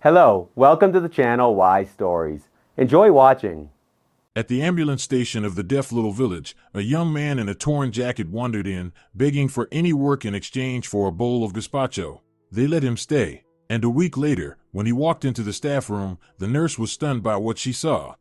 Hello, welcome to the channel Y Stories. Enjoy watching. At the ambulance station of the deaf little village, a young man in a torn jacket wandered in, begging for any work in exchange for a bowl of gazpacho. They let him stay, and a week later, when he walked into the staff room, the nurse was stunned by what she saw.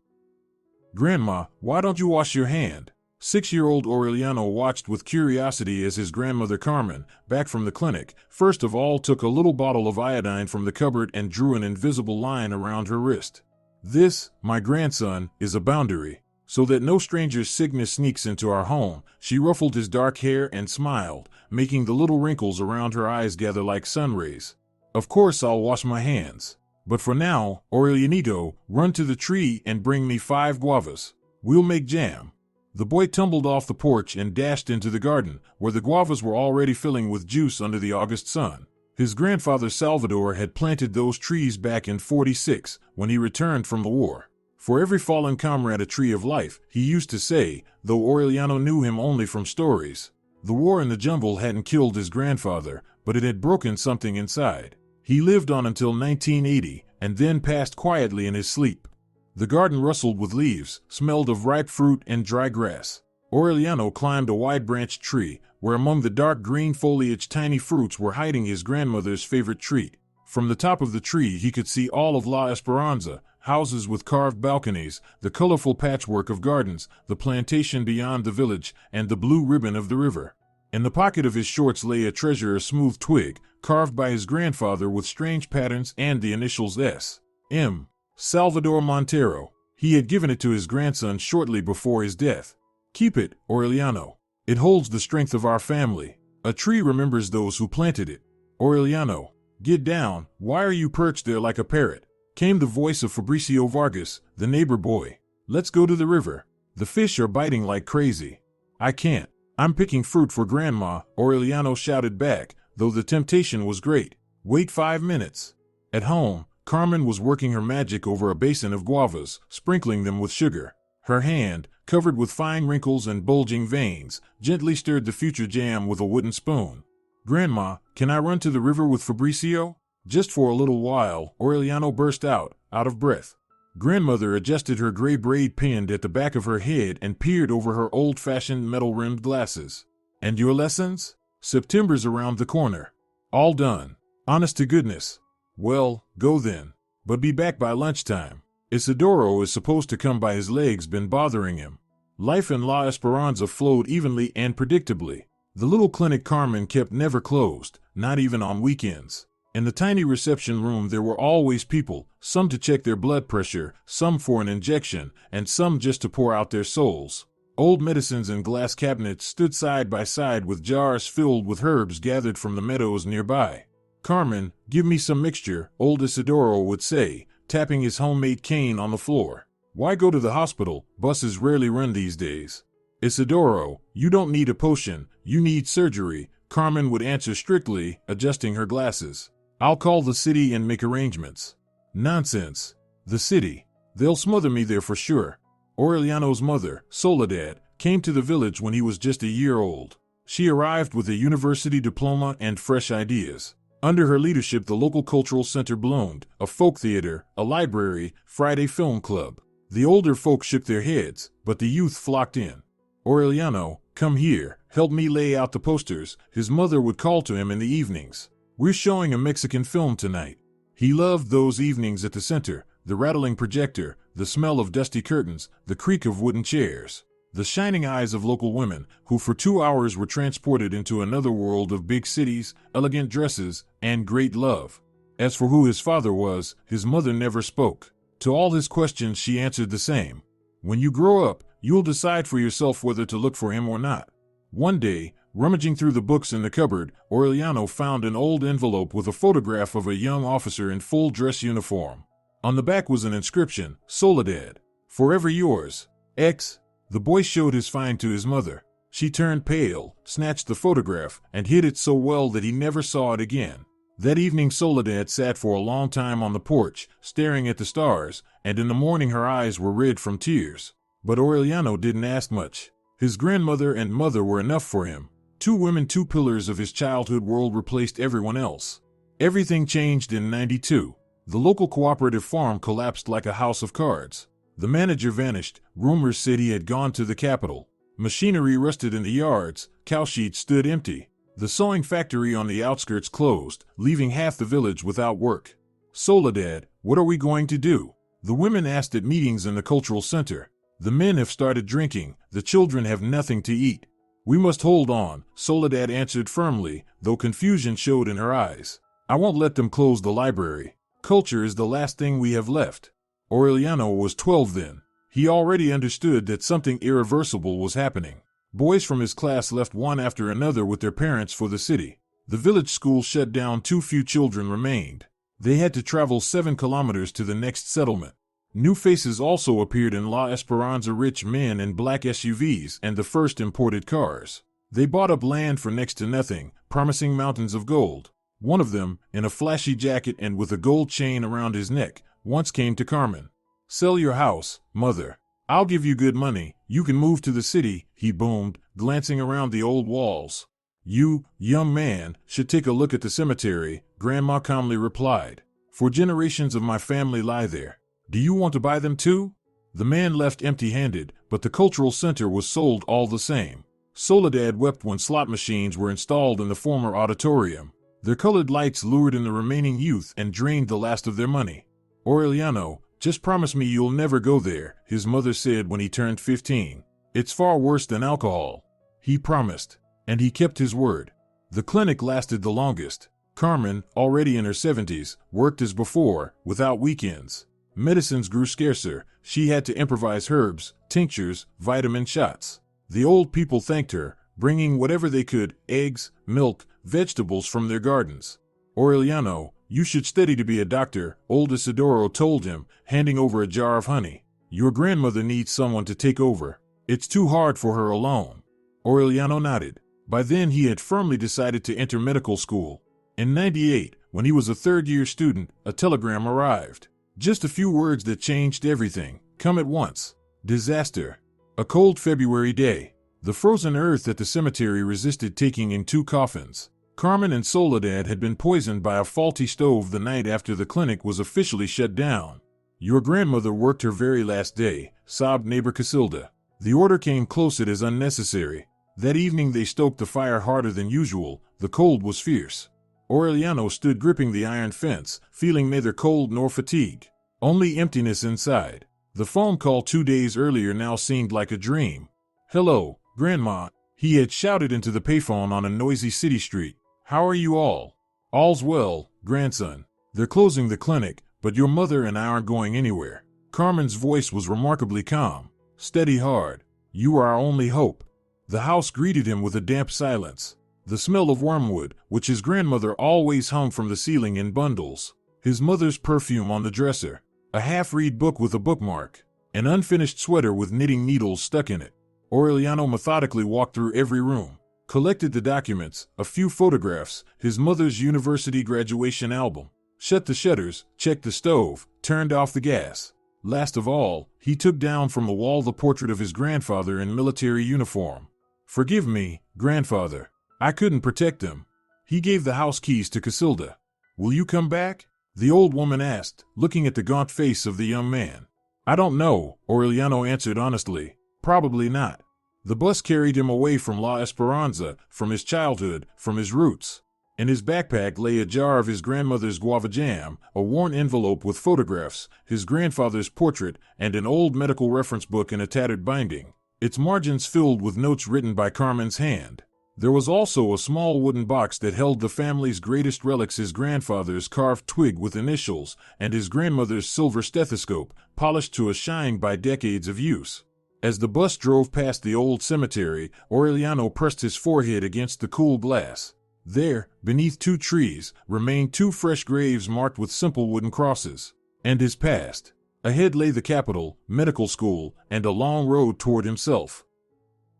"Grandma, why don't you wash your hand?" 6-year-old Aureliano watched with curiosity as his grandmother Carmen, back from the clinic, first of all took a little bottle of iodine from the cupboard and drew an invisible line around her wrist. "This, my grandson, is a boundary, so that no stranger's sickness sneaks into our home." She ruffled his dark hair and smiled, making the little wrinkles around her eyes gather like sun rays. "Of course I'll wash my hands. But for now, Aurelianito, run to the tree and bring me 5 guavas. We'll make jam." The boy tumbled off the porch and dashed into the garden, where the guavas were already filling with juice under the August sun. His grandfather Salvador had planted those trees back in '46, when he returned from the war. "For every fallen comrade a tree of life," he used to say, though Aureliano knew him only from stories. The war in the jungle hadn't killed his grandfather, but it had broken something inside. He lived on until 1980, and then passed quietly in his sleep. The garden rustled with leaves, smelled of ripe fruit and dry grass. Aureliano climbed a wide-branched tree, where among the dark green foliage tiny fruits were hiding his grandmother's favorite treat. From the top of the tree he could see all of La Esperanza, houses with carved balconies, the colorful patchwork of gardens, the plantation beyond the village, and the blue ribbon of the river. In the pocket of his shorts lay a treasure, a smooth twig, carved by his grandfather with strange patterns and the initials S.M. Salvador Montero. He had given it to his grandson shortly before his death. "Keep it, Aureliano. It holds the strength of our family. A tree remembers those who planted it." "Aureliano, get down. Why are you perched there like a parrot?" came the voice of Fabricio Vargas, the neighbor boy. "Let's go to the river. The fish are biting like crazy." "I can't. I'm picking fruit for Grandma," Aureliano shouted back, though the temptation was great. "Wait 5 minutes." At home, Carmen was working her magic over a basin of guavas, sprinkling them with sugar. Her hand, covered with fine wrinkles and bulging veins, gently stirred the future jam with a wooden spoon. "Grandma, can I run to the river with Fabricio?" "Just for a little while," Aureliano burst out of breath. Grandmother adjusted her gray braid pinned at the back of her head and peered over her old-fashioned metal-rimmed glasses. "And your lessons?" "September's around the corner. All done. Honest to goodness." "Well, go then. But be back by lunchtime. Isidoro is supposed to come by. His legs been bothering him." Life in La Esperanza flowed evenly and predictably. The little clinic Carmen kept never closed, not even on weekends. In the tiny reception room there were always people, some to check their blood pressure, some for an injection, and some just to pour out their souls. Old medicines in glass cabinets stood side by side with jars filled with herbs gathered from the meadows nearby. "Carmen, give me some mixture," old Isidoro would say, tapping his homemade cane on the floor. "Why go to the hospital? Buses rarely run these days." "Isidoro, you don't need a potion, you need surgery," Carmen would answer strictly, adjusting her glasses. "I'll call the city and make arrangements." "Nonsense. The city. They'll smother me there for sure." Aureliano's mother, Soledad, came to the village when he was just a year old. She arrived with a university diploma and fresh ideas. Under her leadership the local cultural center bloomed, a folk theater, a library, Friday film club. The older folk shook their heads, but the youth flocked in. "Aureliano, come here, help me lay out the posters," his mother would call to him in the evenings. "We're showing a Mexican film tonight." He loved those evenings at the center, the rattling projector, the smell of dusty curtains, the creak of wooden chairs. The shining eyes of local women, who for 2 hours were transported into another world of big cities, elegant dresses, and great love. As for who his father was, his mother never spoke. To all his questions she answered the same. "When you grow up, you'll decide for yourself whether to look for him or not." One day, rummaging through the books in the cupboard, Aureliano found an old envelope with a photograph of a young officer in full dress uniform. On the back was an inscription, "Soledad. Forever yours, X." The boy showed his find to his mother. She turned pale, snatched the photograph, and hid it so well that he never saw it again. That evening Soledad sat for a long time on the porch, staring at the stars, and in the morning her eyes were red from tears. But Aureliano didn't ask much. His grandmother and mother were enough for him. 2 women, 2 pillars of his childhood world replaced everyone else. Everything changed in '92. The local cooperative farm collapsed like a house of cards. The manager vanished. Rumors said he had gone to the capital. Machinery rusted in the yards. Cow sheets stood empty. The sewing factory on the outskirts closed, leaving half the village without work. Soledad, what are we going to do? The women asked at meetings in the cultural center. The men have started drinking. The children have nothing to eat. We must hold on, Soledad answered firmly, though confusion showed in her eyes. I won't let them close the library. Culture is the last thing we have left. Aureliano was 12 then. He already understood that something irreversible was happening. Boys from his class left one after another with their parents for the city. The village school shut down. Too few children remained. They had to travel 7 kilometers to the next settlement. New faces also appeared in La Esperanza, rich men in black SUVs and the first imported cars. They bought up land for next to nothing, promising mountains of gold. One of them, in a flashy jacket and with a gold chain around his neck, once came to Carmen. Sell your house, mother. I'll give you good money. You can move to the city, he boomed, glancing around the old walls. You, young man, should take a look at the cemetery, Grandma calmly replied. For generations of my family lie there. Do you want to buy them too? The man left empty-handed, but the cultural center was sold all the same. Soledad wept when slot machines were installed in the former auditorium. Their colored lights lured in the remaining youth and drained the last of their money. Aureliano, just promise me you'll never go there, his mother said when he turned 15. It's far worse than alcohol. He promised, and he kept his word. The clinic lasted the longest. Carmen, already in her 70s, worked as before, without weekends. Medicines grew scarcer. She had to improvise herbs, tinctures, vitamin shots. The old people thanked her, bringing whatever they could, eggs, milk, vegetables from their gardens. Aureliano, you should study to be a doctor, old Isidoro told him, handing over a jar of honey. Your grandmother needs someone to take over. It's too hard for her alone. Aureliano nodded. By then he had firmly decided to enter medical school. In '98, when he was a third-year student, a telegram arrived. Just a few words that changed everything. Come at once. Disaster. A cold February day. The frozen earth at the cemetery resisted taking in 2 coffins. Carmen and Soledad had been poisoned by a faulty stove the night after the clinic was officially shut down. Your grandmother worked her very last day, sobbed neighbor Casilda. The order came close. It is unnecessary. That evening they stoked the fire harder than usual. The cold was fierce. Aureliano stood gripping the iron fence, feeling neither cold nor fatigue. Only emptiness inside. The phone call 2 days earlier now seemed like a dream. Hello, Grandma. He had shouted into the payphone on a noisy city street. How are you all? All's well, grandson. They're closing the clinic, but your mother and I aren't going anywhere. Carmen's voice was remarkably calm. Steady hard. You are our only hope. The house greeted him with a damp silence. The smell of wormwood, which his grandmother always hung from the ceiling in bundles. His mother's perfume on the dresser. A half-read book with a bookmark. An unfinished sweater with knitting needles stuck in it. Aureliano methodically walked through every room. Collected the documents, a few photographs, his mother's university graduation album. Shut the shutters, checked the stove, turned off the gas. Last of all, he took down from the wall the portrait of his grandfather in military uniform. Forgive me, grandfather. I couldn't protect them. He gave the house keys to Casilda. Will you come back? The old woman asked, looking at the gaunt face of the young man. I don't know, Aureliano answered honestly. Probably not. The bus carried him away from La Esperanza, from his childhood, from his roots. In his backpack lay a jar of his grandmother's guava jam, a worn envelope with photographs, his grandfather's portrait, and an old medical reference book in a tattered binding, its margins filled with notes written by Carmen's hand. There was also a small wooden box that held the family's greatest relics, his grandfather's carved twig with initials, and his grandmother's silver stethoscope, polished to a shine by decades of use. As the bus drove past the old cemetery, Aureliano pressed his forehead against the cool glass. There, beneath 2 trees, remained 2 fresh graves marked with simple wooden crosses. And his past. Ahead lay the capital, medical school, and a long road toward himself.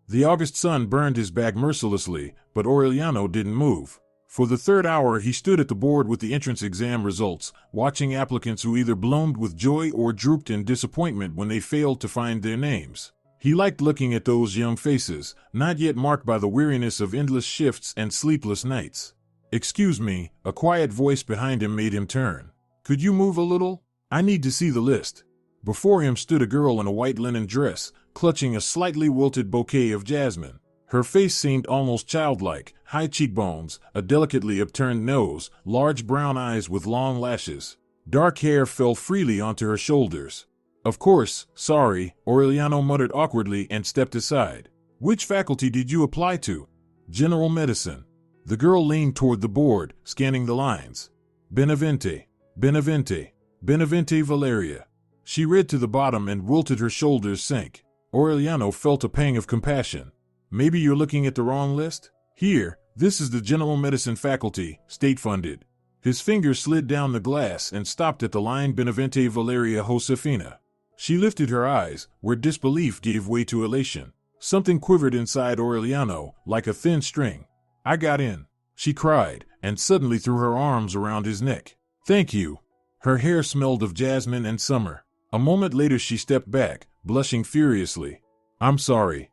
The August sun burned his back mercilessly, but Aureliano didn't move. For the 3rd hour he stood at the board with the entrance exam results, watching applicants who either bloomed with joy or drooped in disappointment when they failed to find their names. He liked looking at those young faces, not yet marked by the weariness of endless shifts and sleepless nights. Excuse me, a quiet voice behind him made him turn. Could you move a little? I need to see the list. Before him stood a girl in a white linen dress, clutching a slightly wilted bouquet of jasmine. Her face seemed almost childlike, high cheekbones, a delicately upturned nose, large brown eyes with long lashes. Dark hair fell freely onto her shoulders. Of course, sorry, Aureliano muttered awkwardly and stepped aside. Which faculty did you apply to? General medicine. The girl leaned toward the board, scanning the lines. Benevente, Benevente, Benevente Valeria. She read to the bottom and wilted her shoulders sank. Aureliano felt a pang of compassion. Maybe you're looking at the wrong list? Here, this is the general medicine faculty, state-funded. His fingers slid down the glass and stopped at the line Benevente Valeria Josefina. She lifted her eyes, where disbelief gave way to elation. Something quivered inside Aureliano, like a thin string. I got in, she cried, and suddenly threw her arms around his neck. Thank you. Her hair smelled of jasmine and summer. A moment later she stepped back, blushing furiously. I'm sorry.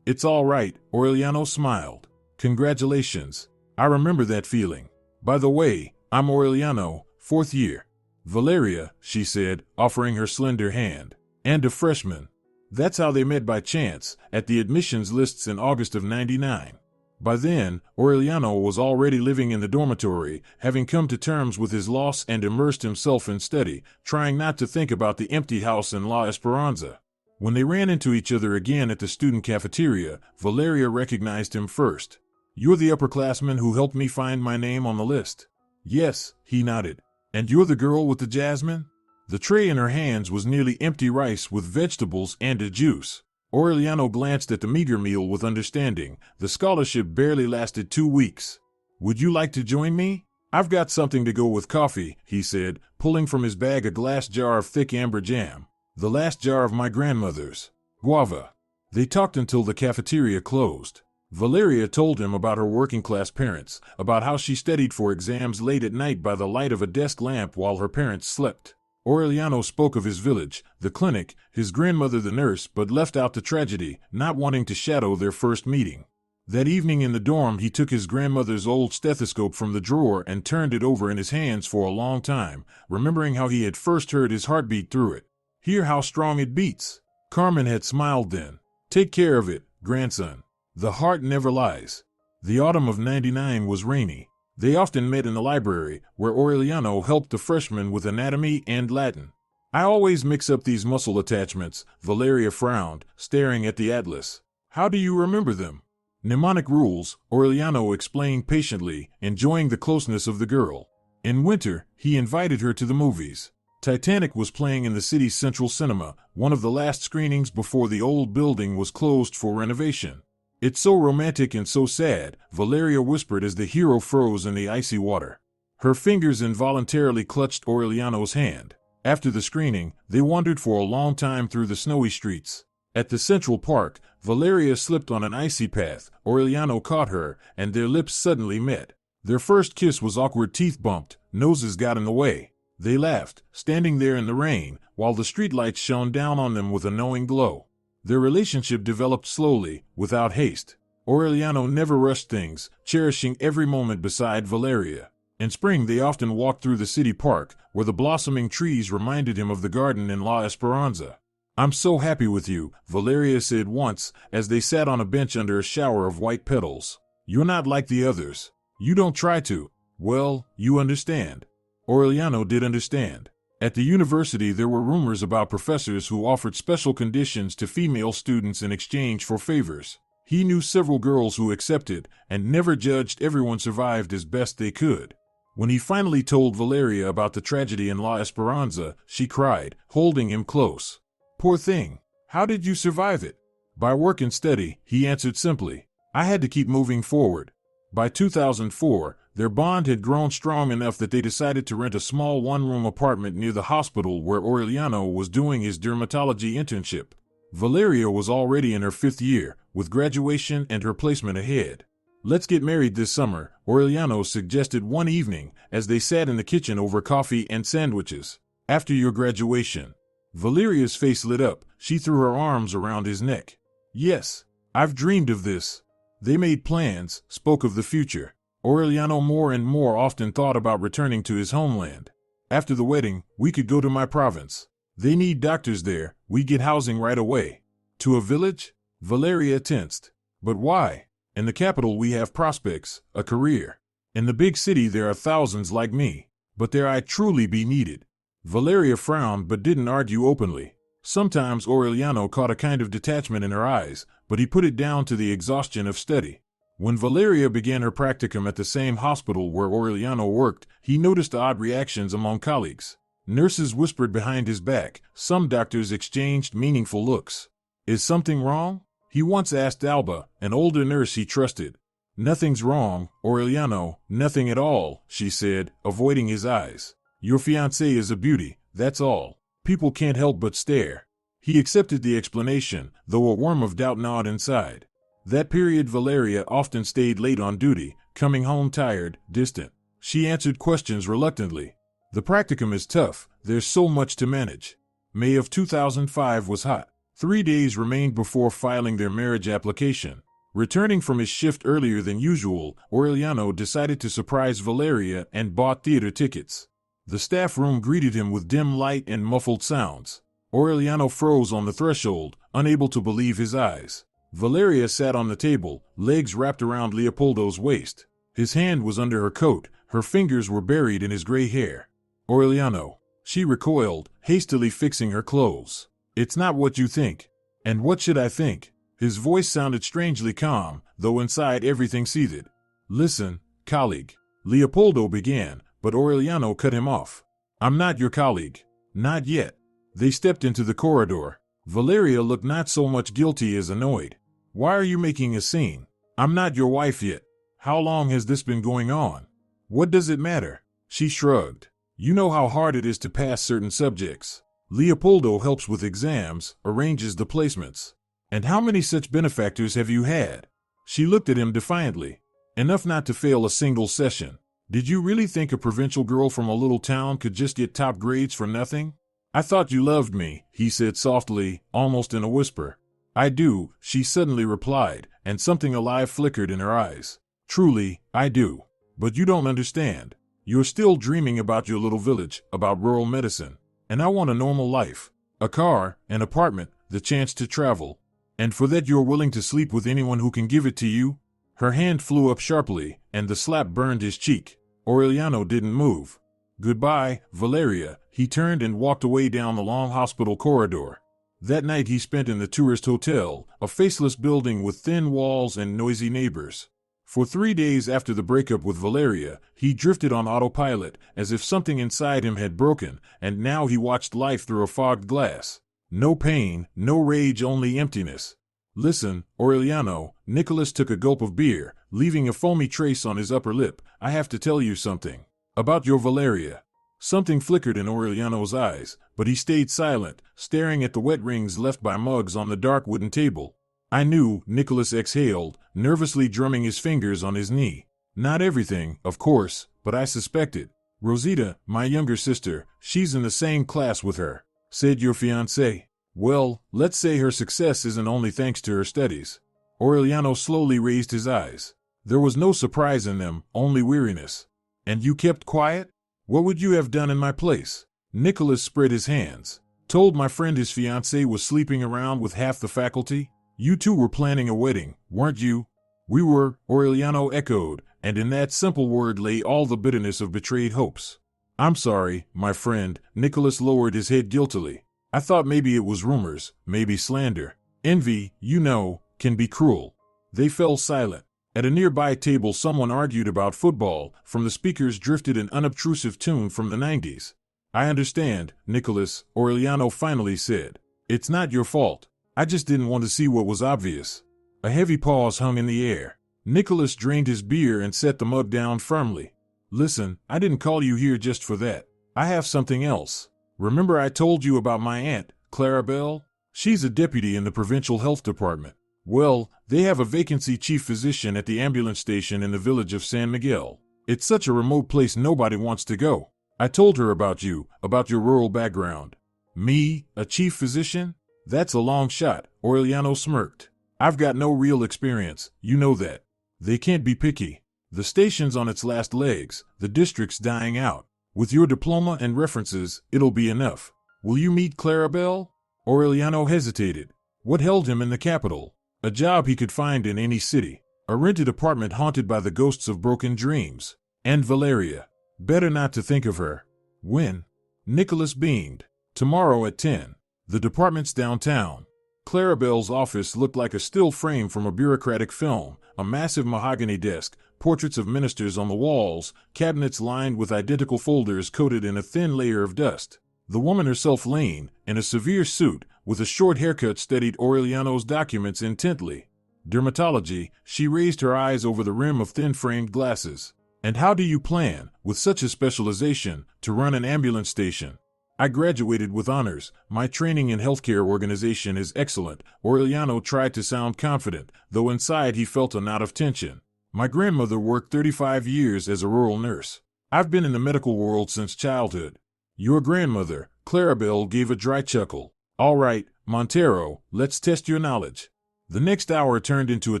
It's all right, Aureliano smiled. Congratulations. I remember that feeling. By the way, I'm Aureliano, 4th year. Valeria, she said, offering her slender hand. And a freshman. That's how they met by chance, at the admissions lists in August of '99. By then, Aureliano was already living in the dormitory, having come to terms with his loss and immersed himself in study, trying not to think about the empty house in La Esperanza. When they ran into each other again at the student cafeteria, Valeria recognized him first. You're the upperclassman who helped me find my name on the list. Yes, he nodded. And you're the girl with the jasmine? The tray in her hands was nearly empty rice with vegetables and a juice. Aureliano glanced at the meager meal with understanding. The scholarship barely lasted 2 weeks. Would you like to join me? I've got something to go with coffee, he said, pulling from his bag a glass jar of thick amber jam. The last jar of my grandmother's. Guava. They talked until the cafeteria closed. Valeria told him about her working-class parents, about how she studied for exams late at night by the light of a desk lamp while her parents slept. Aureliano spoke of his village, the clinic, his grandmother the nurse, but left out the tragedy, not wanting to shadow their first meeting. That evening in the dorm he took his grandmother's old stethoscope from the drawer and turned it over in his hands for a long time, remembering how he had first heard his heartbeat through it. Hear how strong it beats. Carmen had smiled then. Take care of it, grandson. The heart never lies. The autumn of '99 was rainy. They often met in the library, where Aureliano helped the freshmen with anatomy and Latin. I always mix up these muscle attachments, Valeria frowned, staring at the atlas. How do you remember them? Mnemonic rules, Aureliano explained patiently, enjoying the closeness of the girl. In winter, he invited her to the movies. Titanic was playing in the city's central cinema, one of the last screenings before the old building was closed for renovation. It's so romantic and so sad, Valeria whispered as the hero froze in the icy water. Her fingers involuntarily clutched Aureliano's hand. After the screening, they wandered for a long time through the snowy streets. At the Central Park, Valeria slipped on an icy path. Aureliano caught her, and their lips suddenly met. Their first kiss was awkward, teeth bumped, noses got in the way. They laughed, standing there in the rain, while the streetlights shone down on them with a knowing glow. Their relationship developed slowly, without haste. Aureliano never rushed things, cherishing every moment beside Valeria. In spring they often walked through the city park, where the blossoming trees reminded him of the garden in La Esperanza. I'm so happy with you, Valeria said once, as they sat on a bench under a shower of white petals. You're not like the others. You don't try to. Well, you understand. Aureliano did understand. At the university there were rumors about professors who offered special conditions to female students in exchange for favors. He knew several girls who accepted, and never judged. Everyone survived as best they could. When he finally told Valeria about the tragedy in La Esperanza, she cried, holding him close. Poor thing. How did you survive it? By work and study, he answered simply. I had to keep moving forward. By 2004, their bond had grown strong enough that they decided to rent a small one-room apartment near the hospital where Aureliano was doing his dermatology internship. Valeria was already in her 5th year, with graduation and her placement ahead. Let's get married this summer, Aureliano suggested one evening, as they sat in the kitchen over coffee and sandwiches. After your graduation. Valeria's face lit up. She threw her arms around his neck. Yes, I've dreamed of this. They made plans, spoke of the future. Aureliano more and more often thought about returning to his homeland. After the wedding, we could go to my province. They need doctors there, we get housing right away. To a village? Valeria tensed. But why? In the capital we have prospects, a career. In the big city there are thousands like me. But there I truly be needed. Valeria frowned but didn't argue openly. Sometimes Aureliano caught a kind of detachment in her eyes, but he put it down to the exhaustion of study. When Valeria began her practicum at the same hospital where Aureliano worked, he noticed odd reactions among colleagues. Nurses whispered behind his back, some doctors exchanged meaningful looks. Is something wrong? He once asked Alba, an older nurse he trusted. Nothing's wrong, Aureliano, nothing at all, she said, avoiding his eyes. Your fiancée is a beauty, that's all. People can't help but stare. He accepted the explanation, though a worm of doubt gnawed inside. That period Valeria often stayed late on duty, coming home tired, distant. She answered questions reluctantly. The practicum is tough, there's so much to manage. May of 2005 was hot. 3 days remained before filing their marriage application. Returning from his shift earlier than usual, Aureliano decided to surprise Valeria and bought theater tickets. The staff room greeted him with dim light and muffled sounds. Aureliano froze on the threshold, unable to believe his eyes. Valeria sat on the table, legs wrapped around Leopoldo's waist. His hand was under her coat, her fingers were buried in his gray hair. Aureliano. She recoiled, hastily fixing her clothes. It's not what you think. And what should I think? His voice sounded strangely calm, though inside everything seethed. Listen, colleague. Leopoldo began, but Aureliano cut him off. I'm not your colleague. Not yet. They stepped into the corridor. Valeria looked not so much guilty as annoyed. Why are you making a scene? I'm not your wife yet. How long has this been going on? What does it matter? She shrugged. You know how hard it is to pass certain subjects. Leopoldo helps with exams, arranges the placements. And how many such benefactors have you had? She looked at him defiantly. Enough not to fail a single session. Did you really think a provincial girl from a little town could just get top grades for nothing? I thought you loved me, he said softly, almost in a whisper. I do, she suddenly replied, and something alive flickered in her eyes. Truly, I do. But you don't understand. You're still dreaming about your little village, about rural medicine. And I want a normal life. A car, an apartment, the chance to travel. And for that you're willing to sleep with anyone who can give it to you? Her hand flew up sharply, and the slap burned his cheek. Aureliano didn't move. Goodbye, Valeria. He turned and walked away down the long hospital corridor. That night he spent in the tourist hotel, a faceless building with thin walls and noisy neighbors. For 3 days after the breakup with Valeria, he drifted on autopilot, as if something inside him had broken, and now he watched life through a fogged glass. No pain, no rage, only emptiness. Listen, Aureliano, Nicholas took a gulp of beer, leaving a foamy trace on his upper lip. I have to tell you something. About your Valeria. Something flickered in Aureliano's eyes, but he stayed silent, staring at the wet rings left by mugs on the dark wooden table. I knew, Nicholas exhaled, nervously drumming his fingers on his knee. Not everything, of course, but I suspected. Rosita, my younger sister, she's in the same class with her. Said your fiancé. Well, let's say her success isn't only thanks to her studies. Aureliano slowly raised his eyes. There was no surprise in them, only weariness. And you kept quiet? What would you have done in my place? Nicholas spread his hands. Told my friend his fiancée was sleeping around with half the faculty? You two were planning a wedding, weren't you? We were, Aureliano echoed, and in that simple word lay all the bitterness of betrayed hopes. I'm sorry, my friend, Nicholas lowered his head guiltily. I thought maybe it was rumors, maybe slander. Envy, you know, can be cruel. They fell silent. At a nearby table someone argued about football. From the speakers drifted an unobtrusive tune from the 90s. I understand, Nicholas, Aureliano finally said. It's not your fault. I just didn't want to see what was obvious. A heavy pause hung in the air. Nicholas drained his beer and set the mug down firmly. Listen, I didn't call you here just for that. I have something else. Remember I told you about my aunt, Clarabelle? She's a deputy in the provincial health department. Well, they have a vacancy chief physician at the ambulance station in the village of San Miguel. It's such a remote place nobody wants to go. I told her about you, about your rural background. Me, a chief physician? That's a long shot, Aureliano smirked. I've got no real experience, you know that. They can't be picky. The station's on its last legs, the district's dying out. With your diploma and references, it'll be enough. Will you meet Clarabelle? Aureliano hesitated. What held him in the capital? A job he could find in any city. A rented apartment haunted by the ghosts of broken dreams. And Valeria. Better not to think of her. When? Nicholas beamed. Tomorrow at 10. The department's downtown. Clarabelle's office looked like a still frame from a bureaucratic film, a massive mahogany desk, portraits of ministers on the walls, cabinets lined with identical folders coated in a thin layer of dust. The woman herself, Lane, in a severe suit, with a short haircut, studied Aureliano's documents intently. Dermatology, she raised her eyes over the rim of thin-framed glasses. And how do you plan, with such a specialization, to run an ambulance station? I graduated with honors. My training in healthcare organization is excellent. Aureliano tried to sound confident, though inside he felt a knot of tension. My grandmother worked 35 years as a rural nurse. I've been in the medical world since childhood. Your grandmother, Clarabelle, gave a dry chuckle. All right, Montero, let's test your knowledge. The next hour turned into a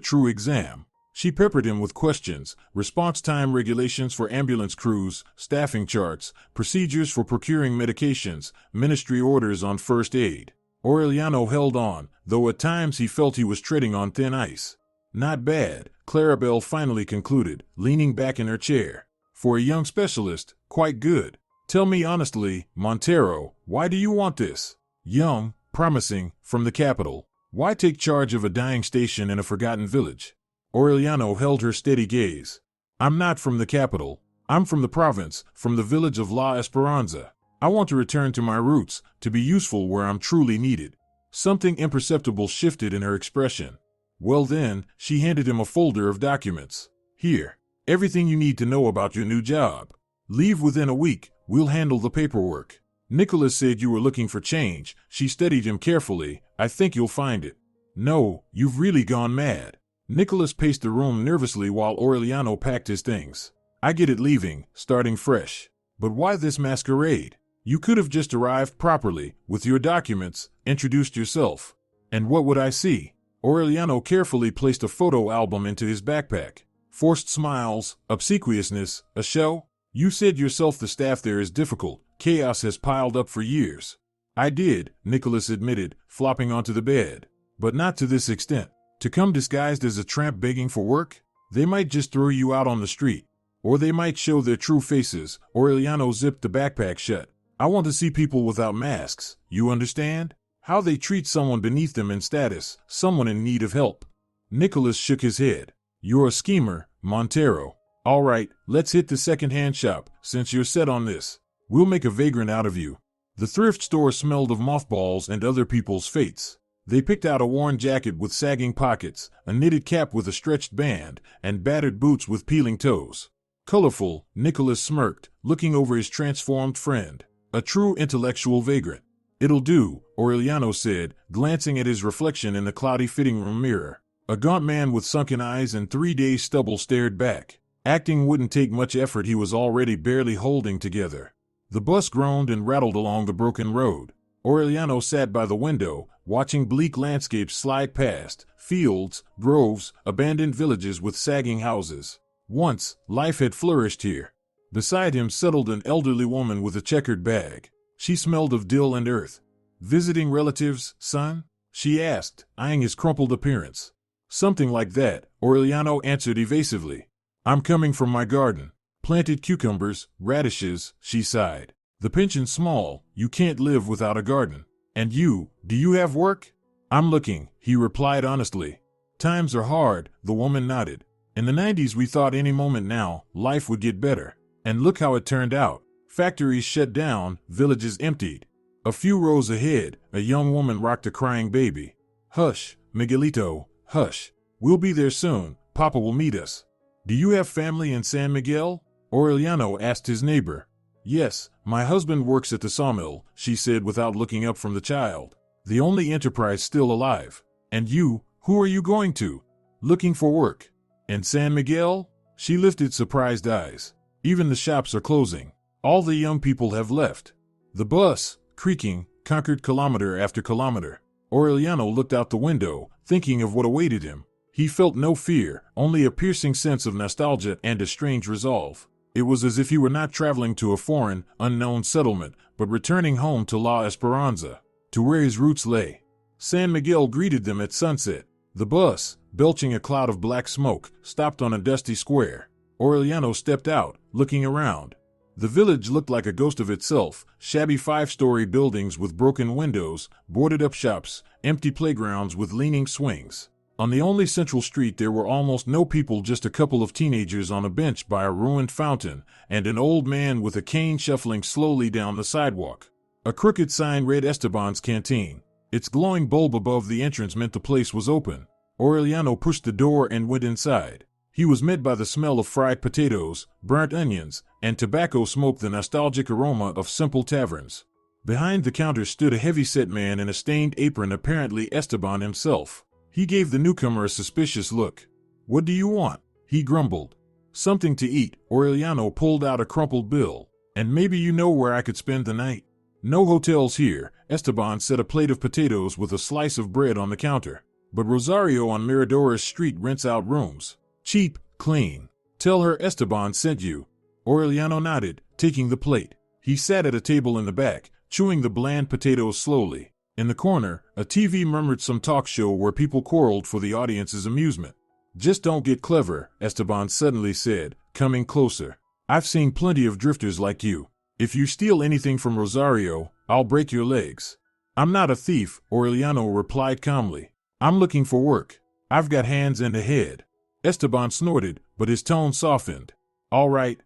true exam. She peppered him with questions, response time regulations for ambulance crews, staffing charts, procedures for procuring medications, ministry orders on first aid. Aureliano held on, though at times he felt he was treading on thin ice. Not bad, Clarabelle finally concluded, leaning back in her chair. For a young specialist, quite good. Tell me honestly, Montero, why do you want this? Young, promising, from the capital. Why take charge of a dying station in a forgotten village? Aureliano held her steady gaze. I'm not from the capital. I'm from the province, from the village of La Esperanza. I want to return to my roots, to be useful where I'm truly needed. Something imperceptible shifted in her expression. Well then, she handed him a folder of documents. Here, everything you need to know about your new job. Leave within a week, we'll handle the paperwork. Nicholas said you were looking for change. She studied him carefully. I think you'll find it. No, you've really gone mad. Nicholas paced the room nervously while Aureliano packed his things. I get it, leaving, starting fresh. But why this masquerade? You could have just arrived properly, with your documents, introduced yourself. And what would I see? Aureliano carefully placed a photo album into his backpack. Forced smiles, obsequiousness, a show? You said yourself the staff there is difficult. Chaos has piled up for years. I did, Nicholas admitted, flopping onto the bed. But not to this extent. To come disguised as a tramp begging for work? They might just throw you out on the street. Or they might show their true faces. Aureliano zipped the backpack shut. I want to see people without masks, you understand? How they treat someone beneath them in status, someone in need of help. Nicholas shook his head. You're a schemer, Montero. All right, let's hit the second-hand shop, since you're set on this. We'll make a vagrant out of you. The thrift store smelled of mothballs and other people's fates. They picked out a worn jacket with sagging pockets, a knitted cap with a stretched band, and battered boots with peeling toes. Colorful, Nicholas smirked, looking over his transformed friend. A true intellectual vagrant. It'll do, Aureliano said, glancing at his reflection in the cloudy fitting room mirror. A gaunt man with sunken eyes and 3 days stubble stared back. Acting wouldn't take much effort, he was already barely holding together. The bus groaned and rattled along the broken road. Aureliano sat by the window, watching bleak landscapes slide past, fields, groves, abandoned villages with sagging houses. Once, life had flourished here. Beside him settled an elderly woman with a checkered bag. She smelled of dill and earth. Visiting relatives, son? She asked, eyeing his crumpled appearance. Something like that, Aureliano answered evasively. I'm coming from my garden. Planted cucumbers, radishes, she sighed. The pension's small, you can't live without a garden. And you, do you have work? I'm looking, he replied honestly. Times are hard, the woman nodded. In the 90s we thought any moment now, life would get better. And look how it turned out. Factories shut down, villages emptied. A few rows ahead, a young woman rocked a crying baby. Hush, Miguelito, hush. We'll be there soon, Papa will meet us. Do you have family in San Miguel? Aureliano asked his neighbor. Yes, my husband works at the sawmill, she said without looking up from the child. The only enterprise still alive. And you, who are you going to? Looking for work. In San Miguel? She lifted surprised eyes. Even the shops are closing. All the young people have left. The bus, creaking, conquered kilometer after kilometer. Aureliano looked out the window, thinking of what awaited him. He felt no fear, only a piercing sense of nostalgia and a strange resolve. It was as if he were not traveling to a foreign, unknown settlement, but returning home to La Esperanza, to where his roots lay. San Miguel greeted them at sunset. The bus, belching a cloud of black smoke, stopped on a dusty square. Aureliano stepped out, looking around. The village looked like a ghost of itself, shabby 5-story buildings with broken windows, boarded-up shops, empty playgrounds with leaning swings. On the only central street there were almost no people, just a couple of teenagers on a bench by a ruined fountain, and an old man with a cane shuffling slowly down the sidewalk. A crooked sign read Esteban's Canteen. Its glowing bulb above the entrance meant the place was open. Aureliano pushed the door and went inside. He was met by the smell of fried potatoes, burnt onions, and tobacco smoke, the nostalgic aroma of simple taverns. Behind the counter stood a heavy-set man in a stained apron, apparently Esteban himself. He gave the newcomer a suspicious look. "What do you want?" he grumbled. "Something to eat." Aureliano pulled out a crumpled bill. "And maybe you know where I could spend the night?" "No hotels here." Esteban set a plate of potatoes with a slice of bread on the counter. "But Rosario on Miradores Street rents out rooms. Cheap, clean. Tell her Esteban sent you." Aureliano nodded, taking the plate. He sat at a table in the back, chewing the bland potatoes slowly. In the corner, a TV murmured some talk show where people quarreled for the audience's amusement. "Just don't get clever," Esteban suddenly said, coming closer. "I've seen plenty of drifters like you. If you steal anything from Rosario, I'll break your legs." "I'm not a thief," Aureliano replied calmly. "I'm looking for work. I've got hands and a head." Esteban snorted, but his tone softened. All right.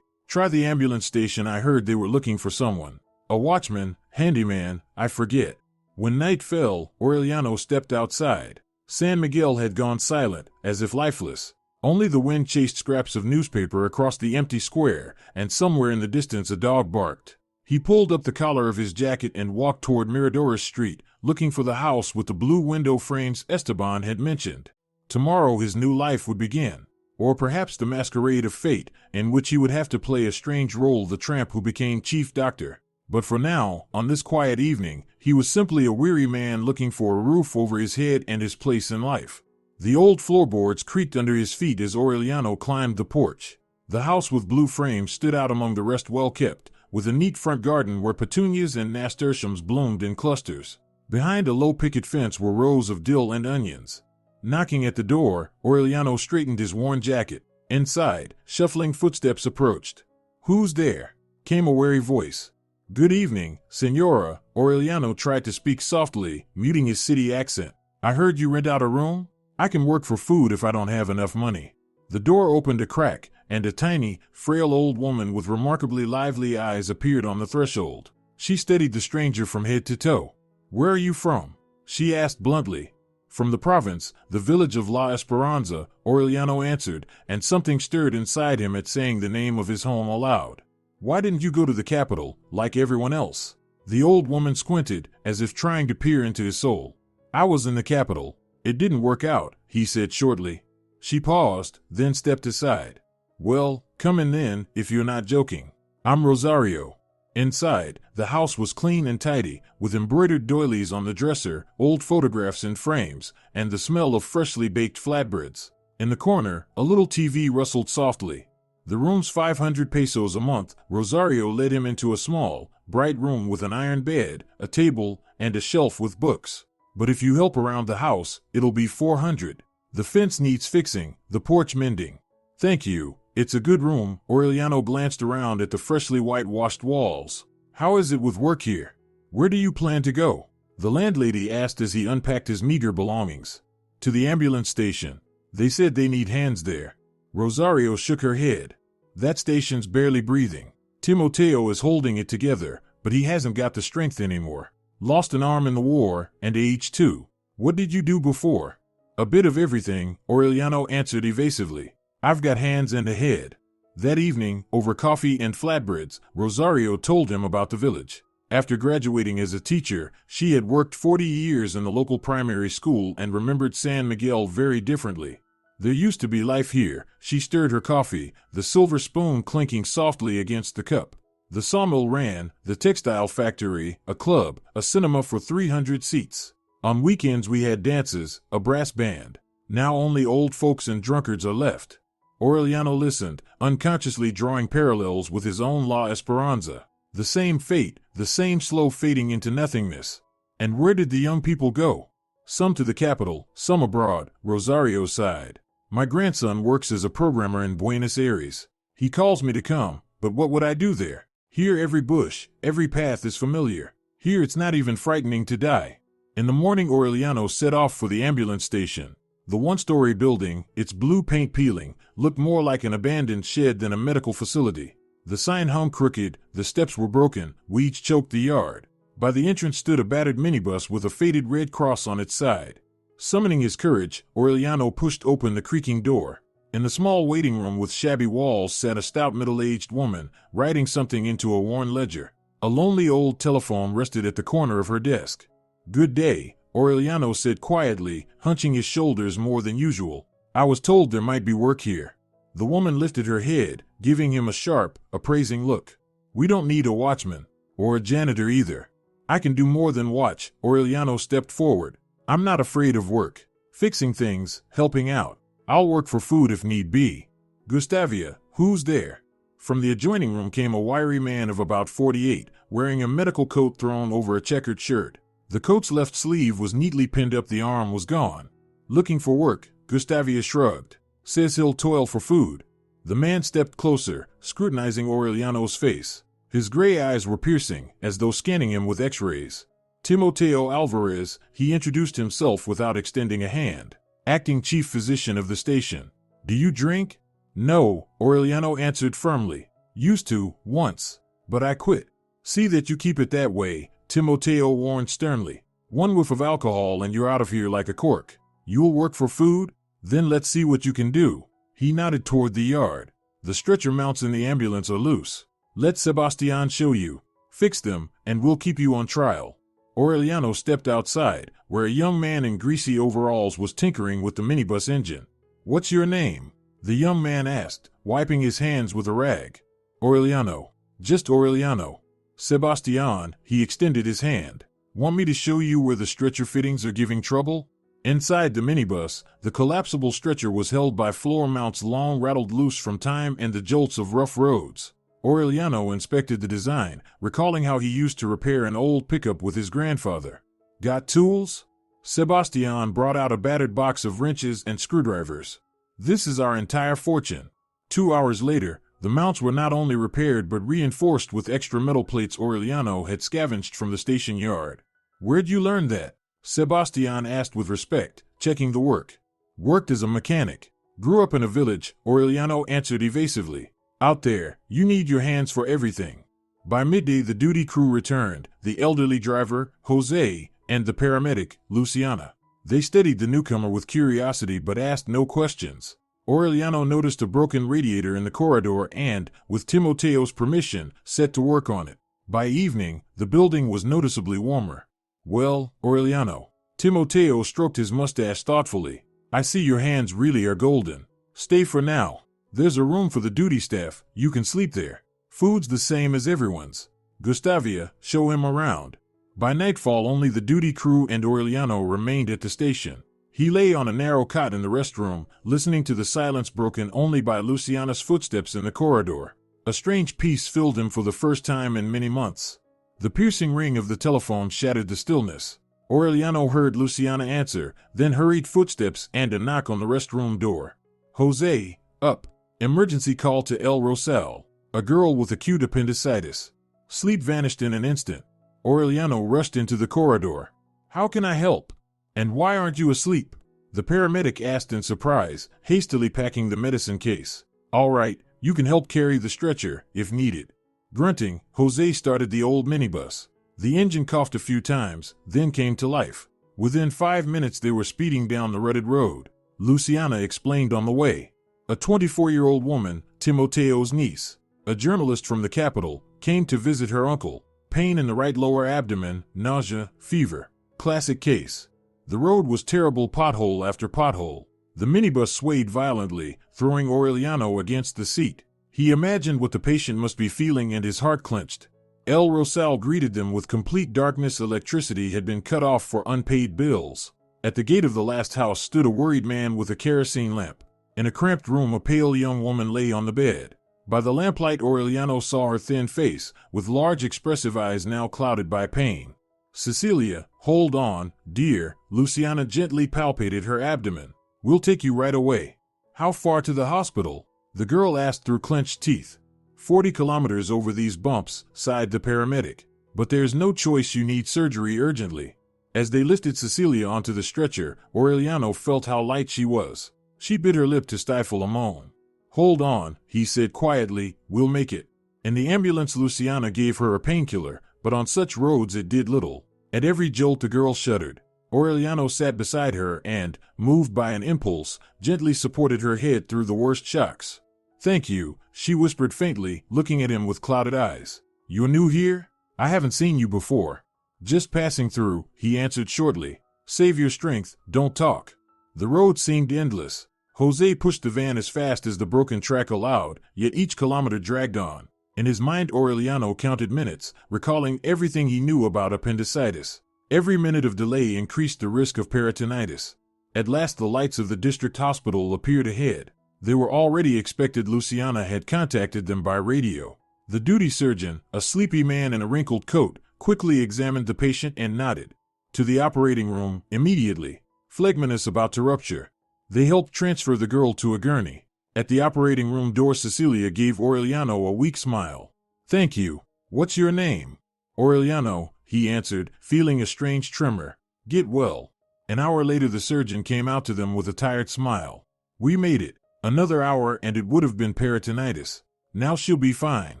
Try the ambulance station. I heard they were looking for someone. A watchman, handyman, I forget." When night fell, Aureliano stepped outside. San Miguel had gone silent, as if lifeless. Only the wind chased scraps of newspaper across the empty square, and somewhere in the distance a dog barked. He pulled up the collar of his jacket and walked toward Miradores Street, looking for the house with the blue window frames Esteban had mentioned. Tomorrow his new life would begin. Or perhaps the masquerade of fate, in which he would have to play a strange role, the tramp who became chief doctor. But for now, on this quiet evening, he was simply a weary man looking for a roof over his head and his place in life. The old floorboards creaked under his feet as Aureliano climbed the porch. The house with blue frames stood out among the rest, well kept, with a neat front garden where petunias and nasturtiums bloomed in clusters. Behind a low picket fence were rows of dill and onions. Knocking at the door, Aureliano straightened his worn jacket. Inside, shuffling footsteps approached. "Who's there?" came a wary voice. "Good evening, Senora." Aureliano tried to speak softly, muting his city accent. "I heard you rent out a room? I can work for food if I don't have enough money." The door opened a crack, and a tiny, frail old woman with remarkably lively eyes appeared on the threshold. She studied the stranger from head to toe. "Where are you from?" she asked bluntly. "From the province, the village of La Esperanza," Aureliano answered, and something stirred inside him at saying the name of his home aloud. "Why didn't you go to the capital, like everyone else?" The old woman squinted, as if trying to peer into his soul. "I was in the capital. It didn't work out," he said shortly. She paused, then stepped aside. "Well, come in then, if you're not joking. I'm Rosario." Inside, the house was clean and tidy, with embroidered doilies on the dresser, old photographs in frames, and the smell of freshly baked flatbreads. In the corner, a little TV rustled softly. The room's 500 pesos a month. Rosario led him into a small, bright room with an iron bed, a table, and a shelf with books. "But if you help around the house, it'll be 400. The fence needs fixing, the porch mending." "Thank you. It's a good room." Aureliano glanced around at the freshly whitewashed walls. "How is it with work here? Where do you plan to go?" the landlady asked as he unpacked his meager belongings. "To the ambulance station. They said they need hands there." Rosario shook her head. "That station's barely breathing. Timoteo is holding it together, but he hasn't got the strength anymore. Lost an arm in the war, and age too." "What did you do before?" "A bit of everything," Aureliano answered evasively. "I've got hands and a head." That evening, over coffee and flatbreads, Rosario told him about the village. After graduating as a teacher, she had worked 40 years in the local primary school and remembered San Miguel very differently. There used to be life here. She stirred her coffee, the silver spoon clinking softly against the cup. The sawmill ran, the textile factory, a club, a cinema for 300 seats. On weekends we had dances, a brass band. Now only old folks and drunkards are left. Aureliano listened, unconsciously drawing parallels with his own La Esperanza. The same fate, the same slow fading into nothingness. And where did the young people go? Some to the capital, some abroad, Rosario sighed. My grandson works as a programmer in Buenos Aires. He calls me to come, but what would I do there? Here every bush, every path is familiar. Here it's not even frightening to die. In the morning Aureliano set off for the ambulance station. The one-story building, its blue paint peeling, looked more like an abandoned shed than a medical facility. The sign hung crooked, the steps were broken, weeds choked the yard. By the entrance stood a battered minibus with a faded red cross on its side. Summoning his courage, Aureliano pushed open the creaking door. In the small waiting room with shabby walls sat a stout middle-aged woman, writing something into a worn ledger. A lonely old telephone rested at the corner of her desk. "Good day," Aureliano said quietly, hunching his shoulders more than usual. "I was told there might be work here." The woman lifted her head, giving him a sharp, appraising look. "We don't need a watchman, or a janitor either." "I can do more than watch," Aureliano stepped forward. "I'm not afraid of work. Fixing things, helping out. I'll work for food if need be." "Gustavia, who's there?" From the adjoining room came a wiry man of about 48, wearing a medical coat thrown over a checkered shirt. The coat's left sleeve was neatly pinned up, the arm was gone. "Looking for work," Gustavia shrugged. "Says he'll toil for food." The man stepped closer, scrutinizing Aureliano's face. His gray eyes were piercing, as though scanning him with x-rays. "Timoteo Alvarez," he introduced himself without extending a hand. "Acting chief physician of the station." "Do you drink?" "No," Aureliano answered firmly. "Used to, once. But I quit." "See that you keep it that way," Timoteo warned sternly. "One whiff of alcohol and you're out of here like a cork. You'll work for food? Then let's see what you can do." He nodded toward the yard. "The stretcher mounts in the ambulance are loose. Let Sebastian show you. Fix them, and we'll keep you on trial." Aureliano stepped outside, where a young man in greasy overalls was tinkering with the minibus engine. "What's your name?" the young man asked, wiping his hands with a rag. "Aureliano. Just Aureliano." "Sebastian," he extended his hand. "Want me to show you where the stretcher fittings are giving trouble?" Inside the minibus, the collapsible stretcher was held by floor mounts long rattled loose from time and the jolts of rough roads. Aureliano inspected the design, recalling how he used to repair an old pickup with his grandfather. "Got tools?" Sebastian brought out a battered box of wrenches and screwdrivers. "This is our entire fortune." 2 hours later, the mounts were not only repaired but reinforced with extra metal plates Aureliano had scavenged from the station yard. "Where'd you learn that?" Sebastian asked with respect, checking the work. "Worked as a mechanic. Grew up in a village," Aureliano answered evasively. "Out there, you need your hands for everything." By midday the duty crew returned, the elderly driver, Jose, and the paramedic, Luciana. They studied the newcomer with curiosity but asked no questions. Aureliano noticed a broken radiator in the corridor and, with Timoteo's permission, set to work on it. By evening, the building was noticeably warmer. "Well, Aureliano," Timoteo stroked his mustache thoughtfully, "I see your hands really are golden. Stay for now. There's a room for the duty staff, you can sleep there. Food's the same as everyone's. Gustavia, show him around." By nightfall only the duty crew and Aureliano remained at the station. He lay on a narrow cot in the restroom, listening to the silence broken only by Luciana's footsteps in the corridor. A strange peace filled him for the first time in many months. The piercing ring of the telephone shattered the stillness. Aureliano heard Luciana answer, then hurried footsteps and a knock on the restroom door. "Jose, up. Emergency call to El Rosal. A girl with acute appendicitis." Sleep vanished in an instant. Aureliano rushed into the corridor. "How can I help? And why aren't you asleep?" the paramedic asked in surprise, hastily packing the medicine case. "All right, you can help carry the stretcher, if needed." Grunting, Jose started the old minibus. The engine coughed a few times, then came to life. Within 5 minutes they were speeding down the rutted road. Luciana explained on the way. A 24-year-old woman, Timoteo's niece, a journalist from the capital, came to visit her uncle. Pain in the right lower abdomen, nausea, fever. Classic case. The road was terrible, pothole after pothole. The minibus swayed violently, throwing Aureliano against the seat. He imagined what the patient must be feeling and his heart clenched. El Rosal greeted them with complete darkness. Electricity had been cut off for unpaid bills. At the gate of the last house stood a worried man with a kerosene lamp. In a cramped room, a pale young woman lay on the bed. By the lamplight, Aureliano saw her thin face, with large expressive eyes now clouded by pain. Cecilia, hold on, dear. Luciana gently palpated her abdomen. We'll take you right away. How far to the hospital? The girl asked through clenched teeth. 40 kilometers over these bumps, sighed the paramedic. But there's no choice, you need surgery urgently. As they lifted Cecilia onto the stretcher, Aureliano felt how light she was. She bit her lip to stifle a moan. Hold on, he said quietly, we'll make it. In the ambulance, Luciana gave her a painkiller, but on such roads it did little. At every jolt the girl shuddered. Aureliano sat beside her and, moved by an impulse, gently supported her head through the worst shocks. Thank you, she whispered faintly, looking at him with clouded eyes. You're new here? I haven't seen you before. Just passing through, he answered shortly. Save your strength, don't talk. The road seemed endless. Jose pushed the van as fast as the broken track allowed, yet each kilometer dragged on. In his mind, Aureliano counted minutes, recalling everything he knew about appendicitis. Every minute of delay increased the risk of peritonitis. At last the lights of the district hospital appeared ahead. They were already expected. Luciana had contacted them by radio. The duty surgeon, a sleepy man in a wrinkled coat, quickly examined the patient and nodded. To the operating room, immediately. Phlegmonous about to rupture. They helped transfer the girl to a gurney. At the operating room door, Cecilia gave Aureliano a weak smile. Thank you. What's your name? Aureliano, he answered, feeling a strange tremor. Get well. An hour later the surgeon came out to them with a tired smile. We made it. Another hour and it would have been peritonitis. Now she'll be fine.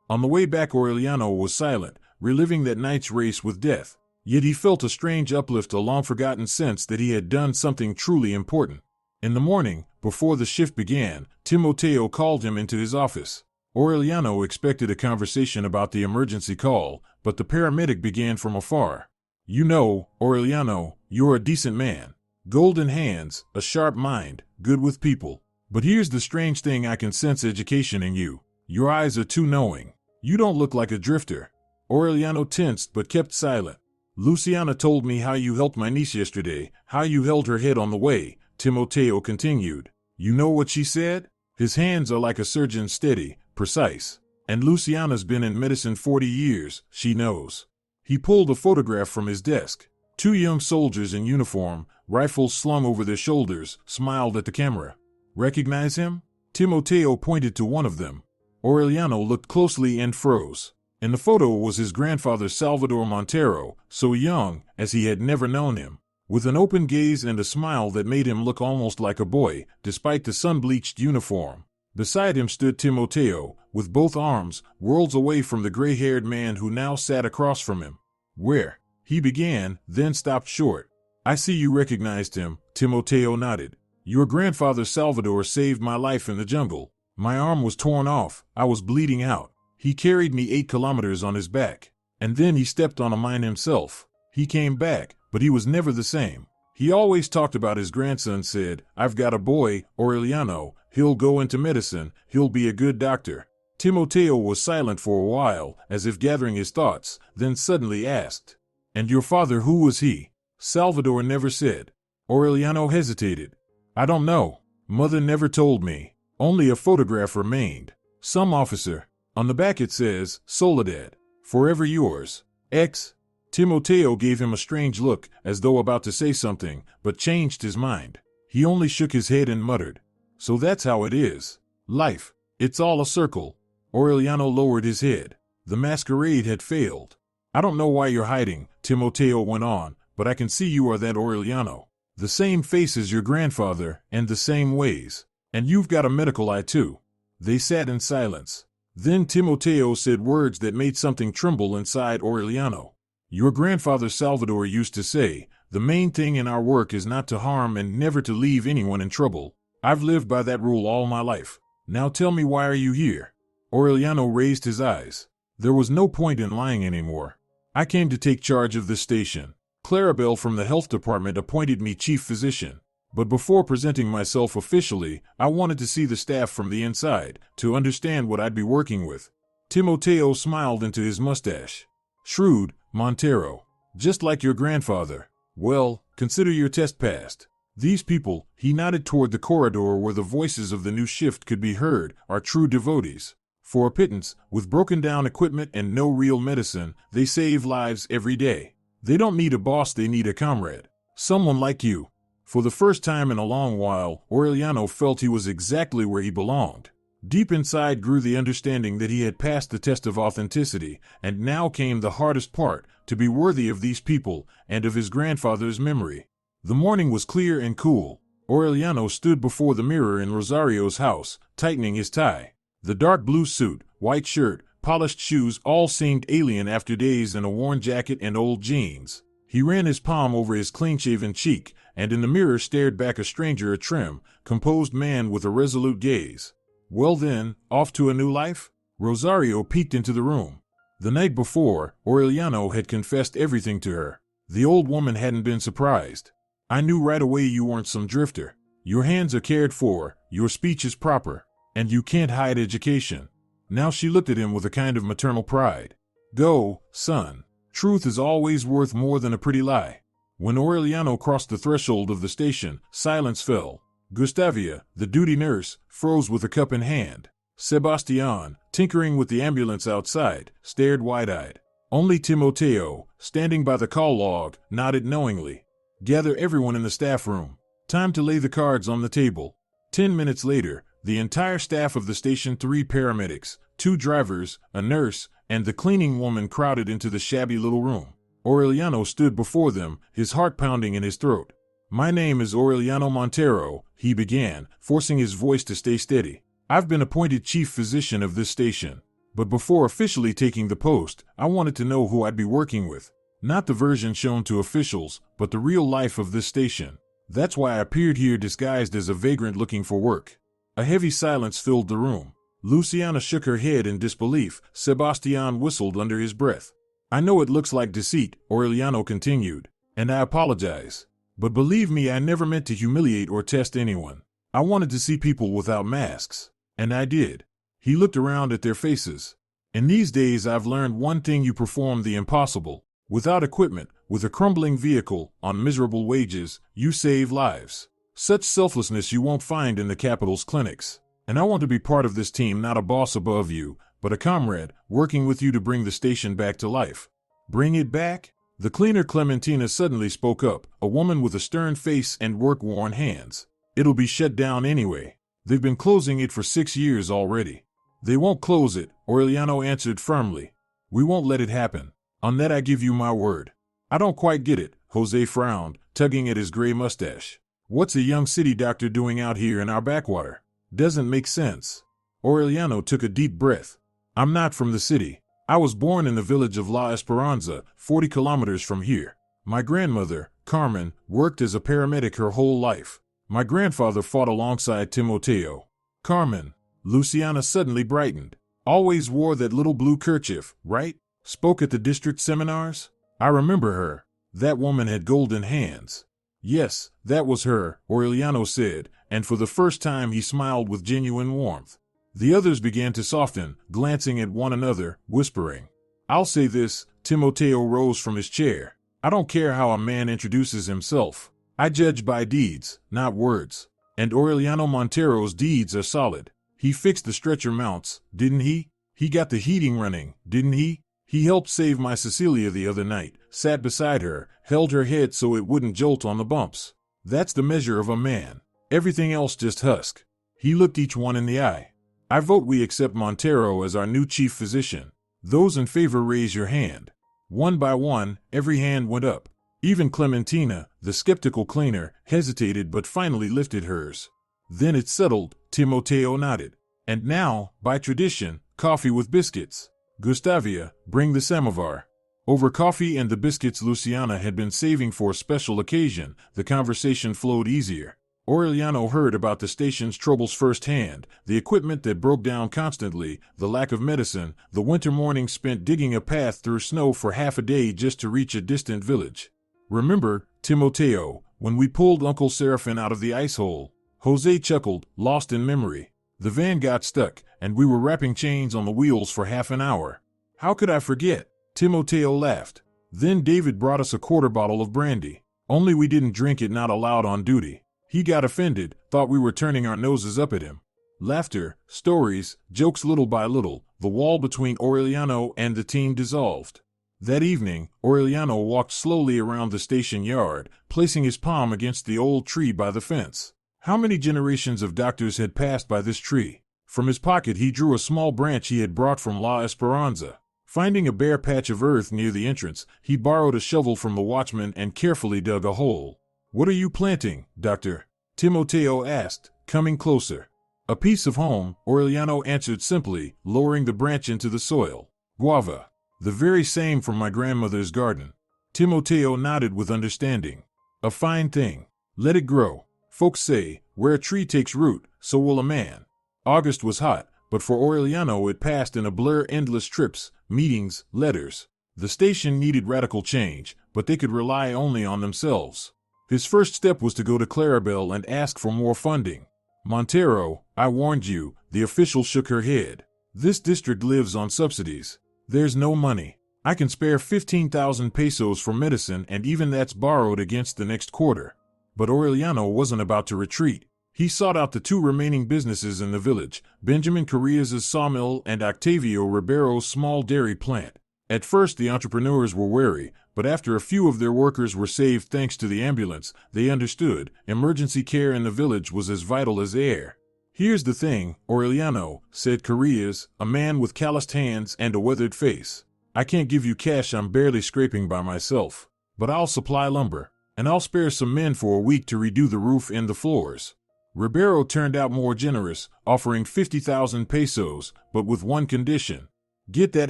On the way back, Aureliano was silent, reliving that night's race with death. Yet he felt a strange uplift, a long-forgotten sense that he had done something truly important. In the morning, before the shift began, Timoteo called him into his office. Aureliano expected a conversation about the emergency call, but the paramedic began from afar. You know, Aureliano, you're a decent man. Golden hands, a sharp mind, good with people. But here's the strange thing, I can sense education in you. Your eyes are too knowing. You don't look like a drifter. Aureliano tensed but kept silent. Luciana told me how you helped my niece yesterday, how you held her head on the way, Timoteo continued. You know what she said? His hands are like a surgeon's, steady, precise. And Luciana's been in medicine 40 years, she knows. He pulled a photograph from his desk. 2 young soldiers in uniform, rifles slung over their shoulders, smiled at the camera. Recognize him? Timoteo pointed to one of them. Aureliano looked closely and froze. In the photo was his grandfather Salvador Montero, so young as he had never known him. With an open gaze and a smile that made him look almost like a boy, despite the sun-bleached uniform. Beside him stood Timoteo, with both arms, worlds away from the gray-haired man who now sat across from him. Where? He began, then stopped short. I see you recognized him, Timoteo nodded. Your grandfather Salvador saved my life in the jungle. My arm was torn off, I was bleeding out. He carried me 8 kilometers on his back. And then he stepped on a mine himself. He came back, but he was never the same. He always talked about his grandson, said, I've got a boy, Aureliano, he'll go into medicine, he'll be a good doctor. Timoteo was silent for a while, as if gathering his thoughts, then suddenly asked, And your father, who was he? Salvador never said. Aureliano hesitated. I don't know. Mother never told me. Only a photograph remained. Some officer. On the back it says, Soledad. Forever yours. X. Timoteo gave him a strange look, as though about to say something, but changed his mind. He only shook his head and muttered. So that's how it is. Life. It's all a circle. Aureliano lowered his head. The masquerade had failed. I don't know why you're hiding, Timoteo went on, but I can see you are that Aureliano. The same face as your grandfather, and the same ways. And you've got a medical eye too. They sat in silence. Then Timoteo said words that made something tremble inside Aureliano. Your grandfather Salvador used to say, the main thing in our work is not to harm and never to leave anyone in trouble. I've lived by that rule all my life. Now tell me, why are you here? Aureliano raised his eyes. There was no point in lying anymore. I came to take charge of this station. Clarabelle from the health department appointed me chief physician. But before presenting myself officially, I wanted to see the staff from the inside, to understand what I'd be working with. Timoteo smiled into his mustache. Shrewd, Montero. Just like your grandfather. Well, Consider your test passed. These people, he nodded toward the corridor where the voices of the new shift could be heard, are true devotees. For a pittance, with broken down equipment and no real medicine, they save lives every day. They don't need a boss, they need a comrade. Someone like you. For the first time in a long while, Aureliano felt he was exactly where he belonged. Deep inside grew the understanding that he had passed the test of authenticity, and now came the hardest part, to be worthy of these people, and of his grandfather's memory. The morning was clear and cool. Aureliano stood before the mirror in Rosario's house, tightening his tie. The dark blue suit, white shirt, polished shoes all seemed alien after days in a worn jacket and old jeans. He ran his palm over his clean-shaven cheek, and in the mirror stared back a stranger, a trim, composed man with a resolute gaze. Well then, off to a new life? Rosario peeked into the room. The night before, Aureliano had confessed everything to her. The old woman hadn't been surprised. I knew right away you weren't some drifter. Your hands are cared for, your speech is proper, and you can't hide education. Now she looked at him with a kind of maternal pride. Go, son. Truth is always worth more than a pretty lie. When Aureliano crossed the threshold of the station, silence fell. Gustavia, the duty nurse, froze with a cup in hand. Sebastian, tinkering with the ambulance outside, stared wide-eyed. Only Timoteo, standing by the call log, nodded knowingly. Gather everyone in the staff room. Time to lay the cards on the table. 10 minutes later, the entire staff of the station, 3 paramedics, 2 drivers, a nurse, and the cleaning woman crowded into the shabby little room. Aureliano stood before them, his heart pounding in his throat. My name is Aureliano Montero, he began, forcing his voice to stay steady. I've been appointed chief physician of this station. But before officially taking the post, I wanted to know who I'd be working with. Not the version shown to officials, but the real life of this station. That's why I appeared here disguised as a vagrant looking for work. A heavy silence filled the room. Luciana shook her head in disbelief. Sebastian whistled under his breath. I know it looks like deceit, Aureliano continued, and I apologize. But believe me, I never meant to humiliate or test anyone. I wanted to see people without masks. And I did. He looked around at their faces. In these days I've learned one thing: you perform the impossible. Without equipment, with a crumbling vehicle, on miserable wages, you save lives. Such selflessness you won't find in the capital's clinics. And I want to be part of this team, not a boss above you, but a comrade, working with you to bring the station back to life. Bring it back? The cleaner Clementina suddenly spoke up, a woman with a stern face and work-worn hands. It'll be shut down anyway. They've been closing it for 6 years already. They won't close it, Aureliano answered firmly. We won't let it happen. On that I give you my word. I don't quite get it, Jose frowned, tugging at his gray mustache. What's a young city doctor doing out here in our backwater? Doesn't make sense. Aureliano took a deep breath. I'm not from the city. I was born in the village of La Esperanza, 40 kilometers from here. My grandmother, Carmen, worked as a paramedic her whole life. My grandfather fought alongside Timoteo. Carmen, Luciana suddenly brightened. Always wore that little blue kerchief, right? Spoke at the district seminars? I remember her. That woman had golden hands. Yes, that was her, Aureliano said, and for the first time he smiled with genuine warmth. The others began to soften, glancing at one another, whispering. I'll say this, Timoteo rose from his chair. I don't care how a man introduces himself. I judge by deeds, not words. And Aureliano Montero's deeds are solid. He fixed the stretcher mounts, didn't he? He got the heating running, didn't he? He helped save my Cecilia the other night, sat beside her, held her head so it wouldn't jolt on the bumps. That's the measure of a man. Everything else just husk. He looked each one in the eye. I vote we accept Montero as our new chief physician. Those in favor raise your hand. One by one, every hand went up. Even Clementina, the skeptical cleaner, hesitated but finally lifted hers. Then it settled, Timoteo nodded. And now, by tradition, coffee with biscuits. Gustavia, bring the samovar. Over coffee and the biscuits Luciana had been saving for a special occasion, the conversation flowed easier. Aureliano heard about the station's troubles firsthand, the equipment that broke down constantly, the lack of medicine, the winter mornings spent digging a path through snow for half a day just to reach a distant village. Remember, Timoteo, when we pulled Uncle Seraphin out of the ice hole? Jose chuckled, lost in memory. The van got stuck, and we were wrapping chains on the wheels for half an hour. How could I forget? Timoteo laughed. Then David brought us a quarter bottle of brandy. Only we didn't drink it not allowed on duty. He got offended, thought we were turning our noses up at him. Laughter, stories, jokes little by little, the wall between Aureliano and the team dissolved. That evening, Aureliano walked slowly around the station yard, placing his palm against the old tree by the fence. How many generations of doctors had passed by this tree? From his pocket he drew a small branch he had brought from La Esperanza. Finding a bare patch of earth near the entrance, he borrowed a shovel from the watchman and carefully dug a hole. "What are you planting, Doctor?" Timoteo asked, coming closer. "A piece of home," Aureliano answered simply, lowering the branch into the soil. "Guava. The very same from my grandmother's garden." Timoteo nodded with understanding. "A fine thing. Let it grow. Folks say, where a tree takes root, so will a man." August was hot, but for Aureliano it passed in a blur, endless trips, meetings, letters. The station needed radical change, but they could rely only on themselves. His first step was to go to Clarabelle and ask for more funding. "Montero, I warned you," the official shook her head. "This district lives on subsidies. There's no money. I can spare 15,000 pesos for medicine, and even that's borrowed against the next quarter." But Aureliano wasn't about to retreat. He sought out the two remaining businesses in the village, Benjamin Correa's sawmill and Octavio Ribeiro's small dairy plant. At first the entrepreneurs were wary, but after a few of their workers were saved thanks to the ambulance, they understood emergency care in the village was as vital as air. "Here's the thing, Aureliano," said Correa's, a man with calloused hands and a weathered face. "I can't give you cash, I'm barely scraping by myself. But I'll supply lumber, and I'll spare some men for a week to redo the roof and the floors." Ribeiro turned out more generous, offering 50,000 pesos, but with one condition. "Get that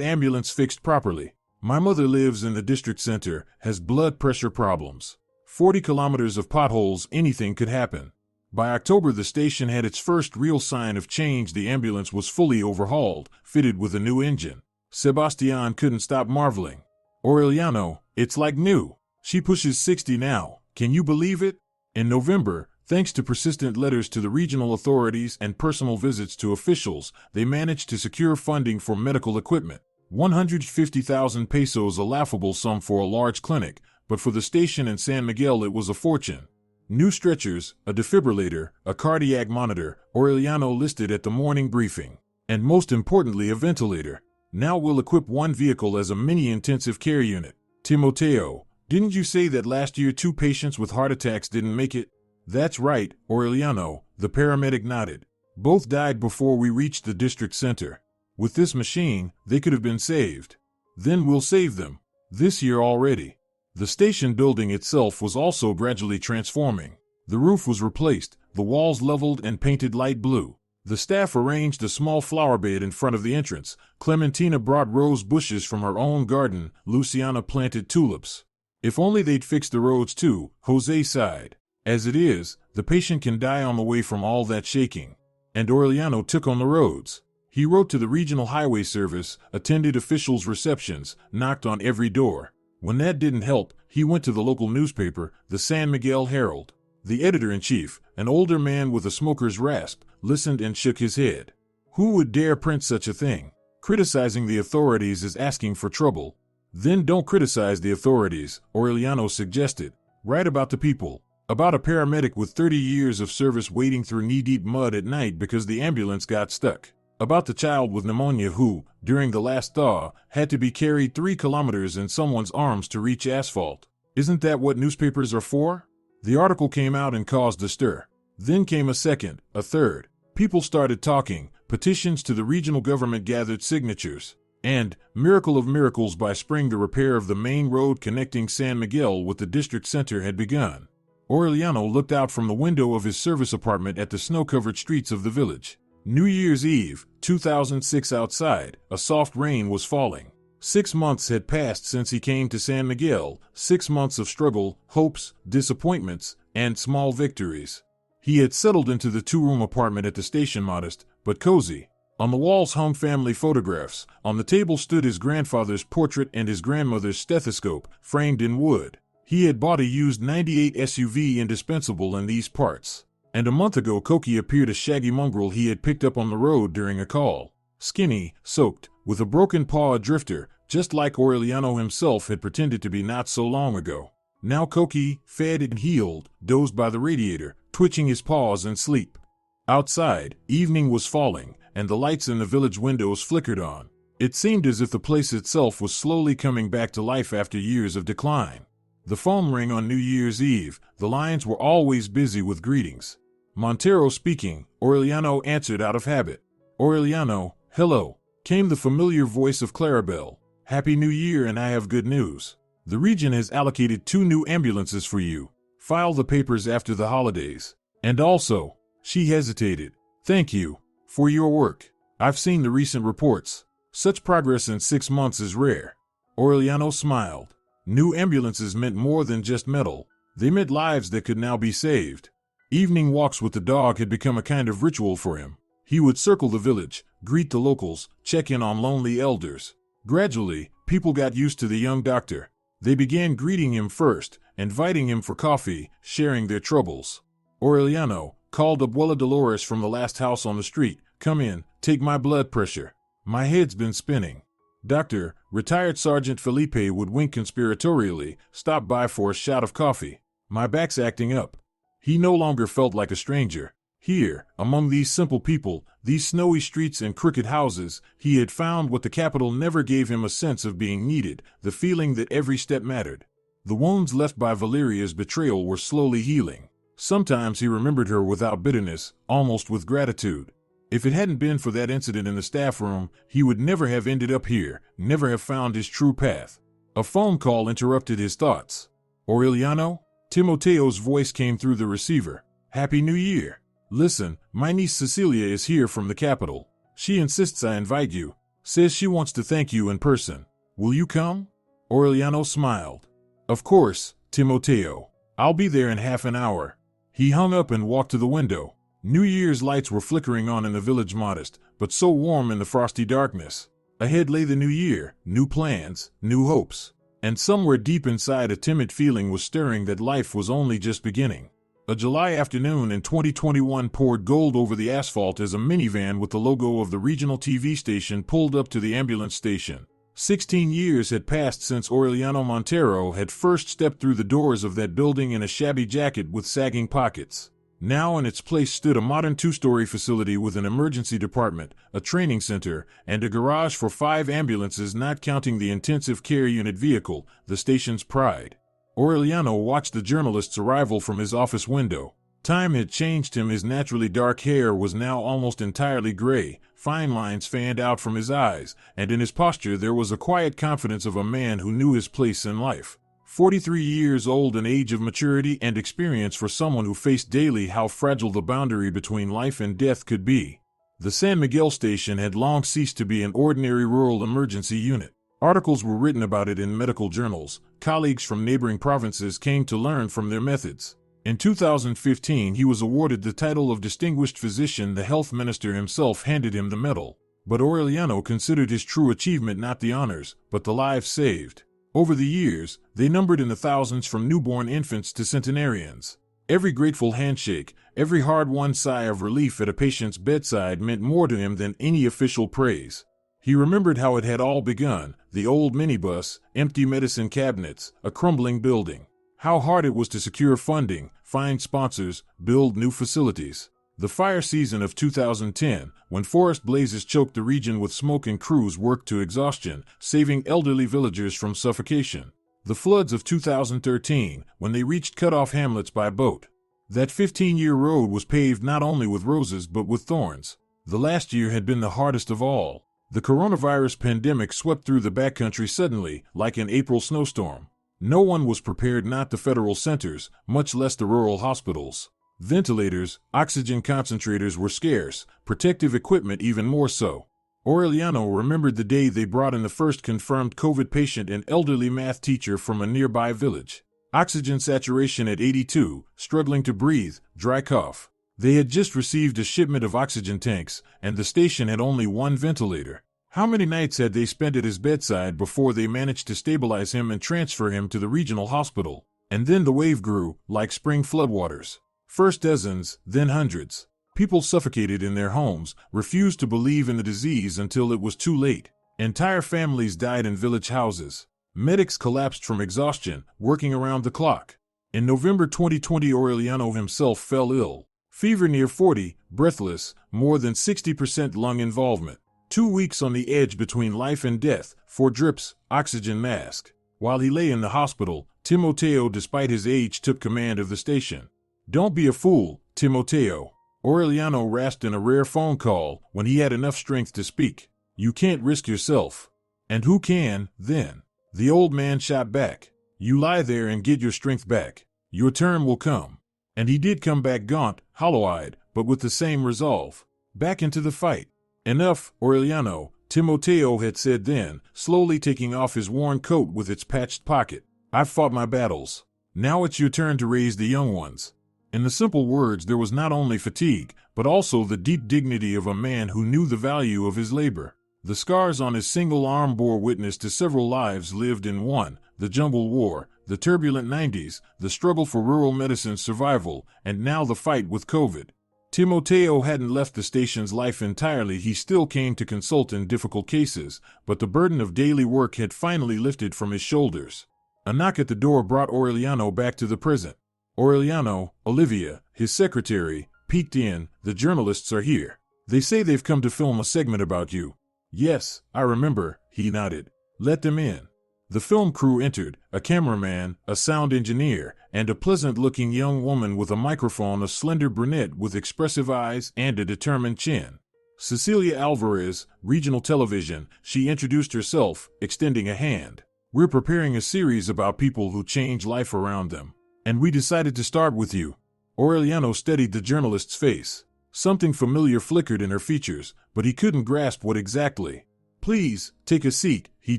ambulance fixed properly. My mother lives in the district center, has blood pressure problems. 40 kilometers of potholes, anything could happen." By October the station had its first real sign of change. The ambulance was fully overhauled, fitted with a new engine. Sebastian couldn't stop marveling. "Aureliano, it's like new. She pushes 60 now, can you believe it?" In November, thanks to persistent letters to the regional authorities and personal visits to officials, they managed to secure funding for medical equipment. 150,000 pesos, a laughable sum for a large clinic, but for the station in San Miguel it was a fortune. New stretchers, a defibrillator, a cardiac monitor, Aureliano listed at the morning briefing. And most importantly, a ventilator. "Now we'll equip one vehicle as a mini intensive care unit." "Timoteo, didn't you say that last year 2 patients with heart attacks didn't make it?" "That's right, Aureliano," the paramedic nodded. "Both died before we reached the district center. With this machine, they could have been saved. Then we'll save them. This year already." The station building itself was also gradually transforming. The roof was replaced, the walls leveled and painted light blue. The staff arranged a small flower bed in front of the entrance. Clementina brought rose bushes from her own garden. Luciana planted tulips. "If only they'd fix the roads too," Jose sighed. "As it is, the patient can die on the way from all that shaking." And Aureliano took on the roads. He wrote to the regional highway service, attended officials' receptions, knocked on every door. When that didn't help, he went to the local newspaper, the San Miguel Herald. The editor-in-chief, an older man with a smoker's rasp, listened and shook his head. Who would dare print such a thing? Criticizing the authorities is asking for trouble. Then don't criticize the authorities, Aureliano suggested. Write about the people. About a paramedic with 30 years of service wading through knee-deep mud at night because the ambulance got stuck. About the child with pneumonia who, during the last thaw, had to be carried 3 kilometers in someone's arms to reach asphalt. Isn't that what newspapers are for? The article came out and caused a stir. Then came a second, a third. People started talking, petitions to the regional government gathered signatures. And, miracle of miracles, by spring the repair of the main road connecting San Miguel with the district center had begun. Aureliano looked out from the window of his service apartment at the snow-covered streets of the village. New Year's Eve, 2006. Outside, a soft rain was falling. 6 months had passed since he came to San Miguel, 6 months of struggle, hopes, disappointments, and small victories. He had settled into the 2-room apartment at the station, modest, but cozy. On the walls hung family photographs. On the table stood his grandfather's portrait and his grandmother's stethoscope, framed in wood. He had bought a used '98 SUV, indispensable in these parts. And a month ago Koki appeared, a shaggy mongrel he had picked up on the road during a call. Skinny, soaked, with a broken paw, a drifter, just like Aureliano himself had pretended to be not so long ago. Now Koki, fed and healed, dozed by the radiator, twitching his paws in sleep. Outside, evening was falling, and the lights in the village windows flickered on. It seemed as if the place itself was slowly coming back to life after years of decline. The phone rang on New Year's Eve. The lines were always busy with greetings. Montero speaking, Aureliano answered out of habit. Aureliano, hello, came the familiar voice of Clarabelle. Happy New Year, and I have good news. The region has allocated 2 new ambulances for you. File the papers after the holidays. And also, she hesitated. Thank you for your work. I've seen the recent reports. Such progress in 6 months is rare. Aureliano smiled. New ambulances meant more than just metal. They meant lives that could now be saved. Evening walks with the dog had become a kind of ritual for him. He would circle the village, greet the locals, check in on lonely elders. Gradually, people got used to the young doctor. They began greeting him first, inviting him for coffee, sharing their troubles. Aureliano called Abuela Dolores from the last house on the street. Come in, take my blood pressure. My head's been spinning. Doctor, retired Sergeant Felipe would wink conspiratorially, stop by for a shot of coffee. My back's acting up. He no longer felt like a stranger. Here, among these simple people, these snowy streets and crooked houses, he had found what the capital never gave him: a sense of being needed, the feeling that every step mattered. The wounds left by Valeria's betrayal were slowly healing. Sometimes he remembered her without bitterness, almost with gratitude. If it hadn't been for that incident in the staff room, he would never have ended up here, never have found his true path. A phone call interrupted his thoughts. Aureliano? Timoteo's voice came through the receiver. Happy New Year. Listen, my niece Cecilia is here from the capital. She insists I invite you. Says she wants to thank you in person. Will you come? Aureliano smiled. Of course, Timoteo. I'll be there in half an hour. He hung up and walked to the window. New Year's lights were flickering on in the village, modest, but so warm in the frosty darkness. Ahead lay the new year, new plans, new hopes. And somewhere deep inside a timid feeling was stirring that life was only just beginning. A July afternoon in 2021 poured gold over the asphalt as a minivan with the logo of the regional TV station pulled up to the ambulance station. 16 years had passed since Aureliano Montero had first stepped through the doors of that building in a shabby jacket with sagging pockets. Now in its place stood a modern 2-story facility with an emergency department, a training center, and a garage for 5 ambulances, not counting the intensive care unit vehicle, the station's pride. Aureliano watched the journalist's arrival from his office window. Time had changed him. His naturally dark hair was now almost entirely gray, fine lines fanned out from his eyes, and in his posture there was a quiet confidence of a man who knew his place in life. 43 years old, an age of maturity and experience for someone who faced daily how fragile the boundary between life and death could be. The San Miguel station had long ceased to be an ordinary rural emergency unit. Articles were written about it in medical journals. Colleagues from neighboring provinces came to learn from their methods. In 2015, he was awarded the title of Distinguished Physician. The health minister himself handed him the medal. But Aureliano considered his true achievement not the honors, but the lives saved. Over the years, they numbered in the thousands, from newborn infants to centenarians. Every grateful handshake, every hard-won sigh of relief at a patient's bedside meant more to him than any official praise. He remembered how it had all begun: the old minibus, empty medicine cabinets, a crumbling building. How hard it was to secure funding, find sponsors, build new facilities. The fire season of 2010, when forest blazes choked the region with smoke and crews worked to exhaustion, saving elderly villagers from suffocation. The floods of 2013, when they reached cut-off hamlets by boat. That 15-year road was paved not only with roses but with thorns. The last year had been the hardest of all. The coronavirus pandemic swept through the backcountry suddenly, like an April snowstorm. No one was prepared, not the federal centers, much less the rural hospitals. Ventilators, oxygen concentrators were scarce, protective equipment even more so. Aureliano remembered the day they brought in the first confirmed COVID patient, an elderly math teacher from a nearby village. Oxygen saturation at 82, struggling to breathe, dry cough. They had just received a shipment of oxygen tanks, and the station had only one ventilator. How many nights had they spent at his bedside before they managed to stabilize him and transfer him to the regional hospital? And then the wave grew, like spring floodwaters. First dozens, then hundreds. People suffocated in their homes, refused to believe in the disease until it was too late. Entire families died in village houses. Medics collapsed from exhaustion, working around the clock. In November 2020, Aureliano himself fell ill. Fever near 40, breathless, more than 60% lung involvement. 2 weeks on the edge between life and death, 4 drips, oxygen mask. While he lay in the hospital, Timoteo, despite his age, took command of the station. "Don't be a fool, Timoteo," Aureliano rasped in a rare phone call when he had enough strength to speak. "You can't risk yourself." "And who can, then?" The old man shot back. "You lie there and get your strength back. Your turn will come." And he did come back, gaunt, hollow-eyed, but with the same resolve. Back into the fight. "Enough, Aureliano," Timoteo had said then, slowly taking off his worn coat with its patched pocket. "I've fought my battles. Now it's your turn to raise the young ones." In the simple words there was not only fatigue, but also the deep dignity of a man who knew the value of his labor. The scars on his single arm bore witness to several lives lived in one: the Jungle War, the turbulent 90s, the struggle for rural medicine's survival, and now the fight with COVID. Timoteo hadn't left the station's life entirely. He still came to consult in difficult cases, but the burden of daily work had finally lifted from his shoulders. A knock at the door brought Aureliano back to the present. Aureliano, Olivia, his secretary, peeked in. "The journalists are here. They say they've come to film a segment about you." "Yes, I remember," he nodded. "Let them in." The film crew entered, a cameraman, a sound engineer, and a pleasant-looking young woman with a microphone, a slender brunette with expressive eyes and a determined chin. "Cecilia Alvarez, Regional Television," she introduced herself, extending a hand. "We're preparing a series about people who change life around them, and we decided to start with you." Aureliano studied the journalist's face. Something familiar flickered in her features, but he couldn't grasp what exactly. "Please, take a seat," he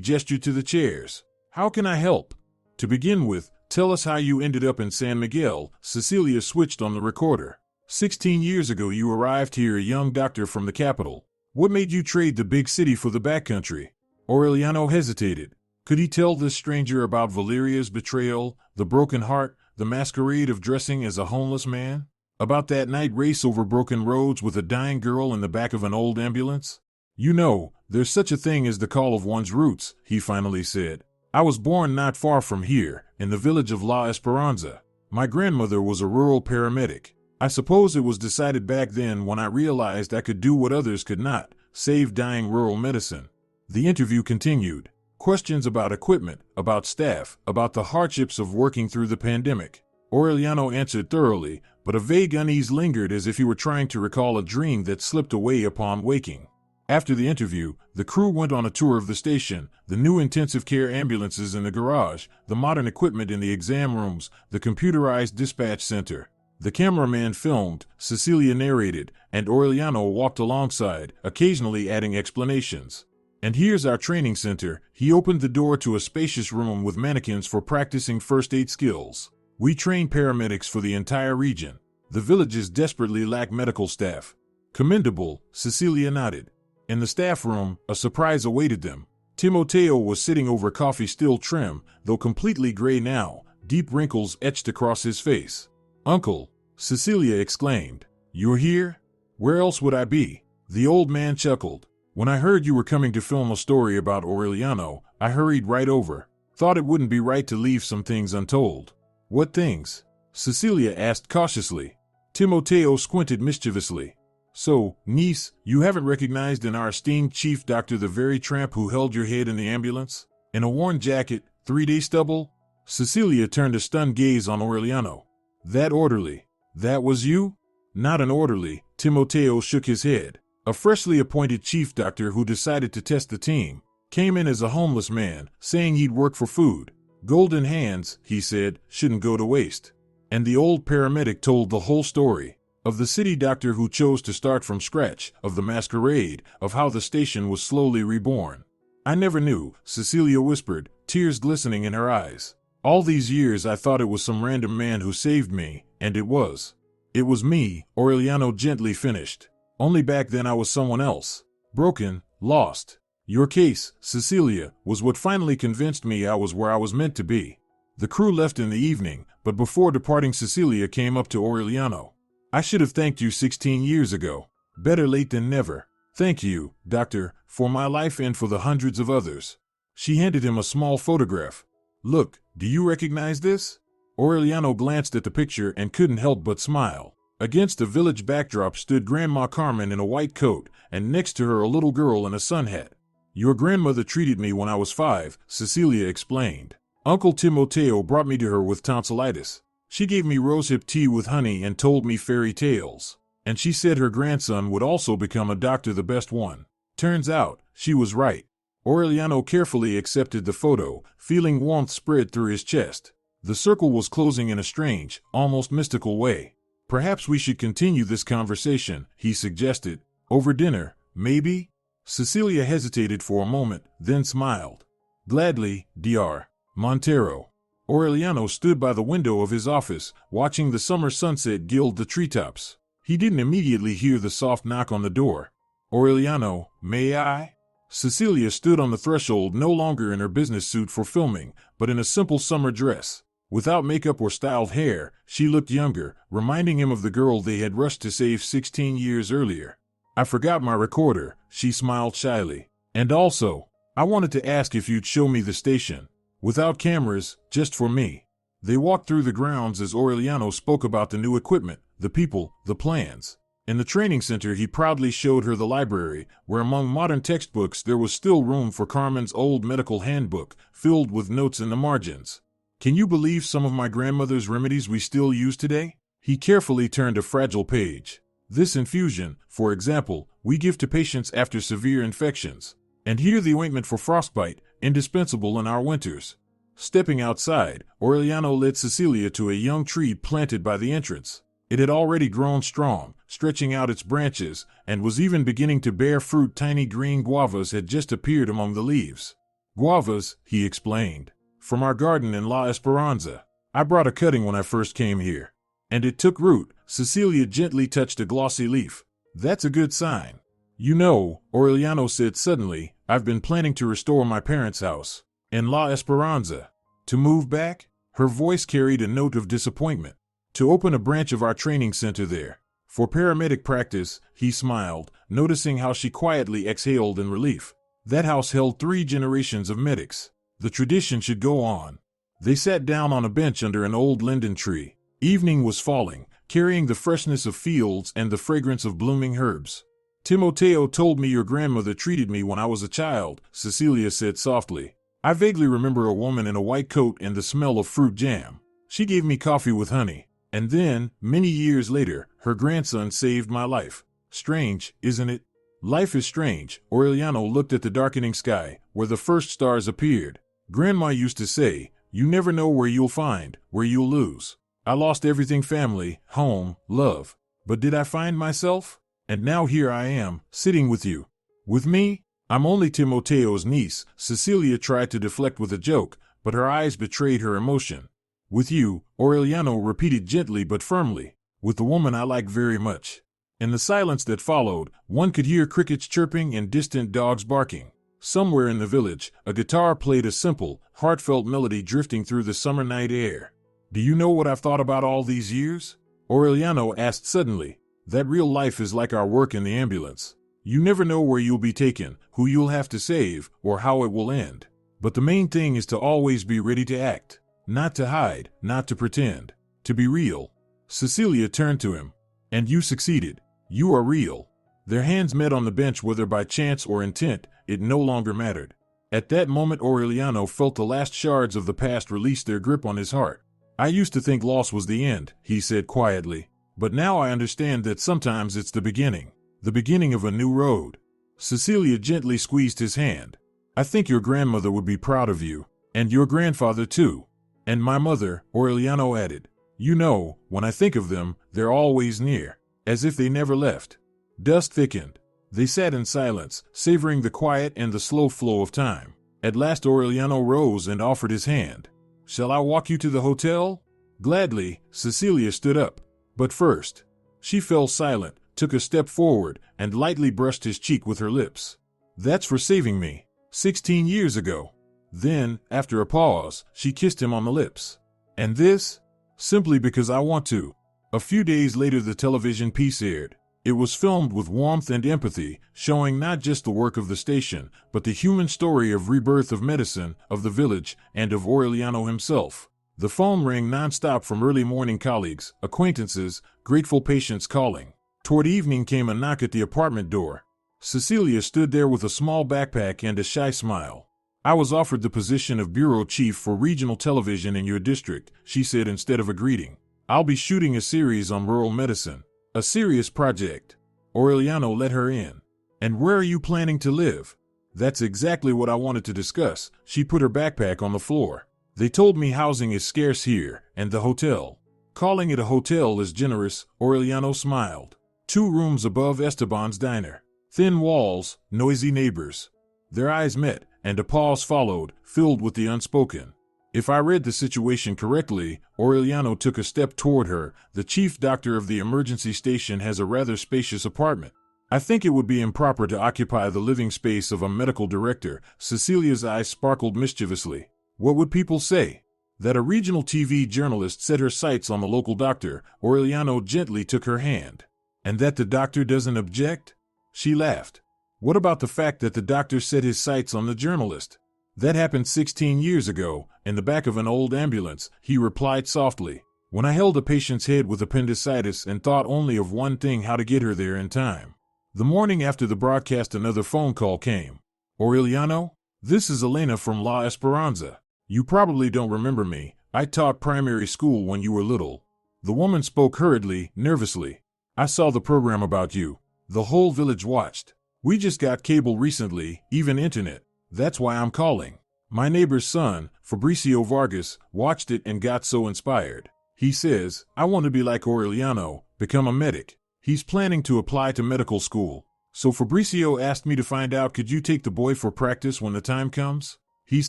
gestured to the chairs. "How can I help?" "To begin with, tell us how you ended up in San Miguel." Cecilia switched on the recorder. 16 years ago you arrived here, a young doctor from the capital. What made you trade the big city for the backcountry?" Aureliano hesitated. Could he tell this stranger about Valeria's betrayal, the broken heart, the masquerade of dressing as a homeless man? About that night race over broken roads with a dying girl in the back of an old ambulance? "You know, there's such a thing as the call of one's roots," he finally said. "I was born not far from here, in the village of La Esperanza. My grandmother was a rural paramedic. I suppose it was decided back then, when I realized I could do what others could not, save dying rural medicine." The interview continued. Questions about equipment, about staff, about the hardships of working through the pandemic. Aureliano answered thoroughly, but a vague unease lingered, as if he were trying to recall a dream that slipped away upon waking. After the interview, the crew went on a tour of the station, the new intensive care ambulances in the garage, the modern equipment in the exam rooms, the computerized dispatch center. The cameraman filmed, Cecilia narrated, and Aureliano walked alongside, occasionally adding explanations. "And here's our training center." He opened the door to a spacious room with mannequins for practicing first aid skills. "We train paramedics for the entire region. The villages desperately lack medical staff." "Commendable," Cecilia nodded. In the staff room, a surprise awaited them. Timoteo was sitting over coffee, still trim, though completely gray now, deep wrinkles etched across his face. "Uncle," Cecilia exclaimed. "You're here? Where else would I be?" The old man chuckled. "When I heard you were coming to film a story about Aureliano, I hurried right over. Thought it wouldn't be right to leave some things untold." "What things?" Cecilia asked cautiously. Timoteo squinted mischievously. "So, niece, you haven't recognized in our esteemed chief doctor the very tramp who held your head in the ambulance? In a worn jacket, 3-day stubble?" Cecilia turned a stunned gaze on Aureliano. "That orderly? That was you?" "Not an orderly," Timoteo shook his head. "A freshly appointed chief doctor who decided to test the team. Came in as a homeless man, saying he'd work for food. Golden hands, he said, shouldn't go to waste." And the old paramedic told the whole story. Of the city doctor who chose to start from scratch, of the masquerade, of how the station was slowly reborn. "I never knew," Cecilia whispered, tears glistening in her eyes. "All these years I thought it was some random man who saved me, and it was. It was me," Aureliano gently finished. "Only back then I was someone else. Broken, lost. Your case, Cecilia, was what finally convinced me I was where I was meant to be." The crew left in the evening, but before departing Cecilia came up to Aureliano. "I should have thanked you 16 years ago. Better late than never. Thank you, doctor, for my life and for the hundreds of others." She handed him a small photograph. "Look, do you recognize this?" Aureliano glanced at the picture and couldn't help but smile. Against the village backdrop stood Grandma Carmen in a white coat, and next to her a little girl in a sun hat. "Your grandmother treated me when I was 5, Cecilia explained. Uncle Timoteo brought me to her with tonsillitis. She gave me rosehip tea with honey and told me fairy tales. And she said her grandson would also become a doctor, the best one. Turns out, she was right." Aureliano carefully accepted the photo, feeling warmth spread through his chest. The circle was closing in a strange, almost mystical way. "Perhaps we should continue this conversation," he suggested. "Over dinner, maybe?" Cecilia hesitated for a moment, then smiled. "Gladly, Dr. Montero." Aureliano stood by the window of his office, watching the summer sunset gild the treetops. He didn't immediately hear the soft knock on the door. "Aureliano, may I?" Cecilia stood on the threshold, no longer in her business suit for filming, but in a simple summer dress. Without makeup or styled hair, she looked younger, reminding him of the girl they had rushed to save 16 years earlier. "I forgot my recorder," she smiled shyly. "And also, I wanted to ask if you'd show me the station. Without cameras, just for me." They walked through the grounds as Aureliano spoke about the new equipment, the people, the plans. In the training center, he proudly showed her the library, where among modern textbooks there was still room for Carmen's old medical handbook, filled with notes in the margins. "Can you believe some of my grandmother's remedies we still use today?" He carefully turned a fragile page. "This infusion, for example, we give to patients after severe infections. And here the ointment for frostbite, indispensable in our winters." Stepping outside, Aureliano led Cecilia to a young tree planted by the entrance. It had already grown strong, stretching out its branches, and was even beginning to bear fruit. Tiny green guavas had just appeared among the leaves. "Guavas," he explained, "from our garden in La Esperanza. I brought a cutting when I first came here. And it took root." Cecilia gently touched a glossy leaf. "That's a good sign." "You know," Aureliano said suddenly, "I've been planning to restore my parents' house. In La Esperanza." "To move back?" Her voice carried a note of disappointment. "To open a branch of our training center there. For paramedic practice," he smiled, noticing how she quietly exhaled in relief. "That house held 3 generations of medics. The tradition should go on." They sat down on a bench under an old linden tree. Evening was falling, carrying the freshness of fields and the fragrance of blooming herbs. "Timoteo told me your grandmother treated me when I was a child," Cecilia said softly. "I vaguely remember a woman in a white coat and the smell of fruit jam. She gave me coffee with honey. And then, many years later, her grandson saved my life. Strange, isn't it?" "Life is strange." Aureliano looked at the darkening sky, where the first stars appeared. "Grandma used to say, you never know where you'll find, where you'll lose. I lost everything: family, home, love. But did I find myself? And now here I am, sitting with you." "With me? I'm only Timoteo's niece." Cecilia tried to deflect with a joke, but her eyes betrayed her emotion. "With you," Aureliano repeated gently but firmly. "With the woman I like very much." In the silence that followed, one could hear crickets chirping and distant dogs barking. Somewhere in the village, a guitar played a simple, heartfelt melody drifting through the summer night air. "Do you know what I've thought about all these years?" Aureliano asked suddenly. "That real life is like our work in the ambulance. You never know where you'll be taken, who you'll have to save, or how it will end. But the main thing is to always be ready to act. Not to hide, not to pretend. To be real." Cecilia turned to him. "And you succeeded. You are real." Their hands met on the bench, whether by chance or intent, it no longer mattered. At that moment Aureliano felt the last shards of the past release their grip on his heart. "I used to think loss was the end," he said quietly. "But now I understand that sometimes it's the beginning of a new road." Cecilia gently squeezed his hand. "I think your grandmother would be proud of you. And your grandfather too. And my mother," Aureliano added. "You know, when I think of them, they're always near, as if they never left." Dusk thickened. They sat in silence, savoring the quiet and the slow flow of time. At last Aureliano rose and offered his hand. "Shall I walk you to the hotel?" "Gladly." Cecilia stood up. "But first." She fell silent, took a step forward, and lightly brushed his cheek with her lips. "That's for saving me. 16 years ago." Then, after a pause, she kissed him on the lips. "And this?" "Simply because I want to." A few days later the television piece aired. It was filmed with warmth and empathy, showing not just the work of the station, but the human story of rebirth of medicine, of the village, and of Aureliano himself. The phone rang nonstop from early morning colleagues, acquaintances, grateful patients calling. Toward evening came a knock at the apartment door. Cecilia stood there with a small backpack and a shy smile. "I was offered the position of bureau chief for regional television in your district," she said instead of a greeting. "I'll be shooting a series on rural medicine. A serious project." Aureliano let her in. "And where are you planning to live?" "That's exactly what I wanted to discuss." She put her backpack on the floor. "They told me housing is scarce here, and the hotel." "Calling it a hotel is generous," Aureliano smiled. 2 rooms above Esteban's diner. Thin walls, noisy neighbors. Their eyes met, and a pause followed, filled with the unspoken. "If I read the situation correctly," Aureliano took a step toward her, "the chief doctor of the emergency station has a rather spacious apartment. I think it would be improper to occupy the living space of a medical director." Cecilia's eyes sparkled mischievously. "What would people say?" "That a regional TV journalist set her sights on the local doctor." Aureliano gently took her hand. "And that the doctor doesn't object?" She laughed. "What about the fact that the doctor set his sights on the journalist?" "That happened 16 years ago, in the back of an old ambulance," he replied softly, "when I held a patient's head with appendicitis and thought only of one thing: how to get her there in time." The morning after the broadcast, another phone call came. "Aureliano? This is Elena from La Esperanza. You probably don't remember me. I taught primary school when you were little." The woman spoke hurriedly, nervously. "I saw the program about you. The whole village watched. We just got cable recently, even internet. That's why I'm calling. My neighbor's son, Fabricio Vargas, watched it and got so inspired. He says, 'I want to be like Aureliano, become a medic.' He's planning to apply to medical school. So Fabricio asked me to find out, could you take the boy for practice when the time comes? He's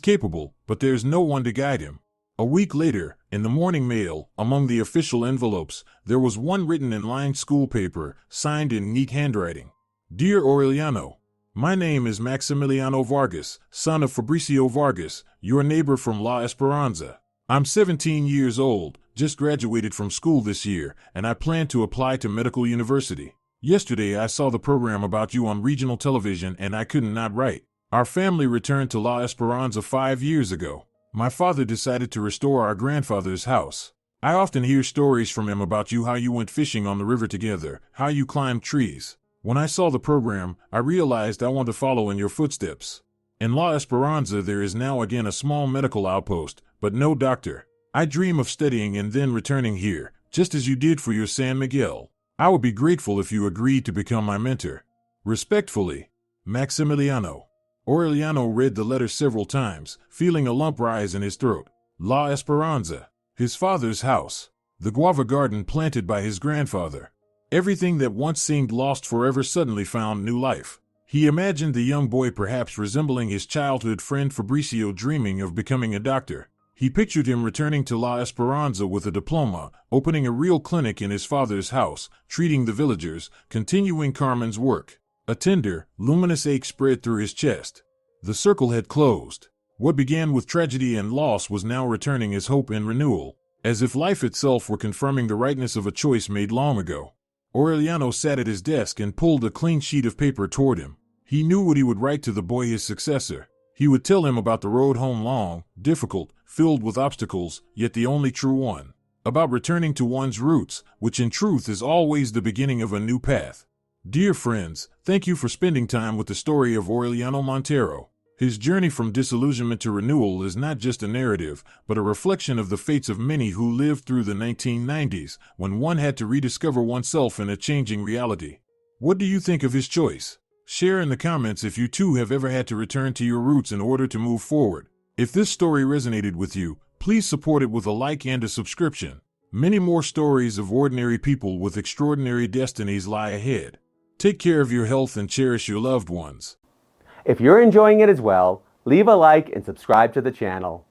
capable, but there's no one to guide him." A week later, in the morning mail, among the official envelopes, there was one written in lined school paper, signed in neat handwriting. "Dear Aureliano, my name is Maximiliano Vargas, son of Fabricio Vargas, your neighbor from La Esperanza. I'm 17 years old, just graduated from school this year, and I plan to apply to medical university. Yesterday I saw the program about you on regional television and I couldn't not write. Our family returned to La Esperanza 5 years ago. My father decided to restore our grandfather's house. I often hear stories from him about you, how you went fishing on the river together, how you climbed trees. When I saw the program, I realized I want to follow in your footsteps. In La Esperanza there is now again a small medical outpost, but no doctor. I dream of studying and then returning here, just as you did for your San Miguel. I would be grateful if you agreed to become my mentor. Respectfully, Maximiliano." Aureliano read the letter several times, feeling a lump rise in his throat. La Esperanza. His father's house. The guava garden planted by his grandfather. Everything that once seemed lost forever suddenly found new life. He imagined the young boy perhaps resembling his childhood friend Fabricio, dreaming of becoming a doctor. He pictured him returning to La Esperanza with a diploma, opening a real clinic in his father's house, treating the villagers, continuing Carmen's work. A tender, luminous ache spread through his chest. The circle had closed. What began with tragedy and loss was now returning as hope and renewal, as if life itself were confirming the rightness of a choice made long ago. Aureliano sat at his desk and pulled a clean sheet of paper toward him. He knew what he would write to the boy, his successor. He would tell him about the road home, long, difficult, filled with obstacles, yet the only true one. About returning to one's roots, which in truth is always the beginning of a new path. Dear friends, thank you for spending time with the story of Aureliano Montero. His journey from disillusionment to renewal is not just a narrative, but a reflection of the fates of many who lived through the 1990s, when one had to rediscover oneself in a changing reality. What do you think of his choice? Share in the comments if you too have ever had to return to your roots in order to move forward. If this story resonated with you, please support it with a like and a subscription. Many more stories of ordinary people with extraordinary destinies lie ahead. Take care of your health and cherish your loved ones. If you're enjoying it as well, leave a like and subscribe to the channel.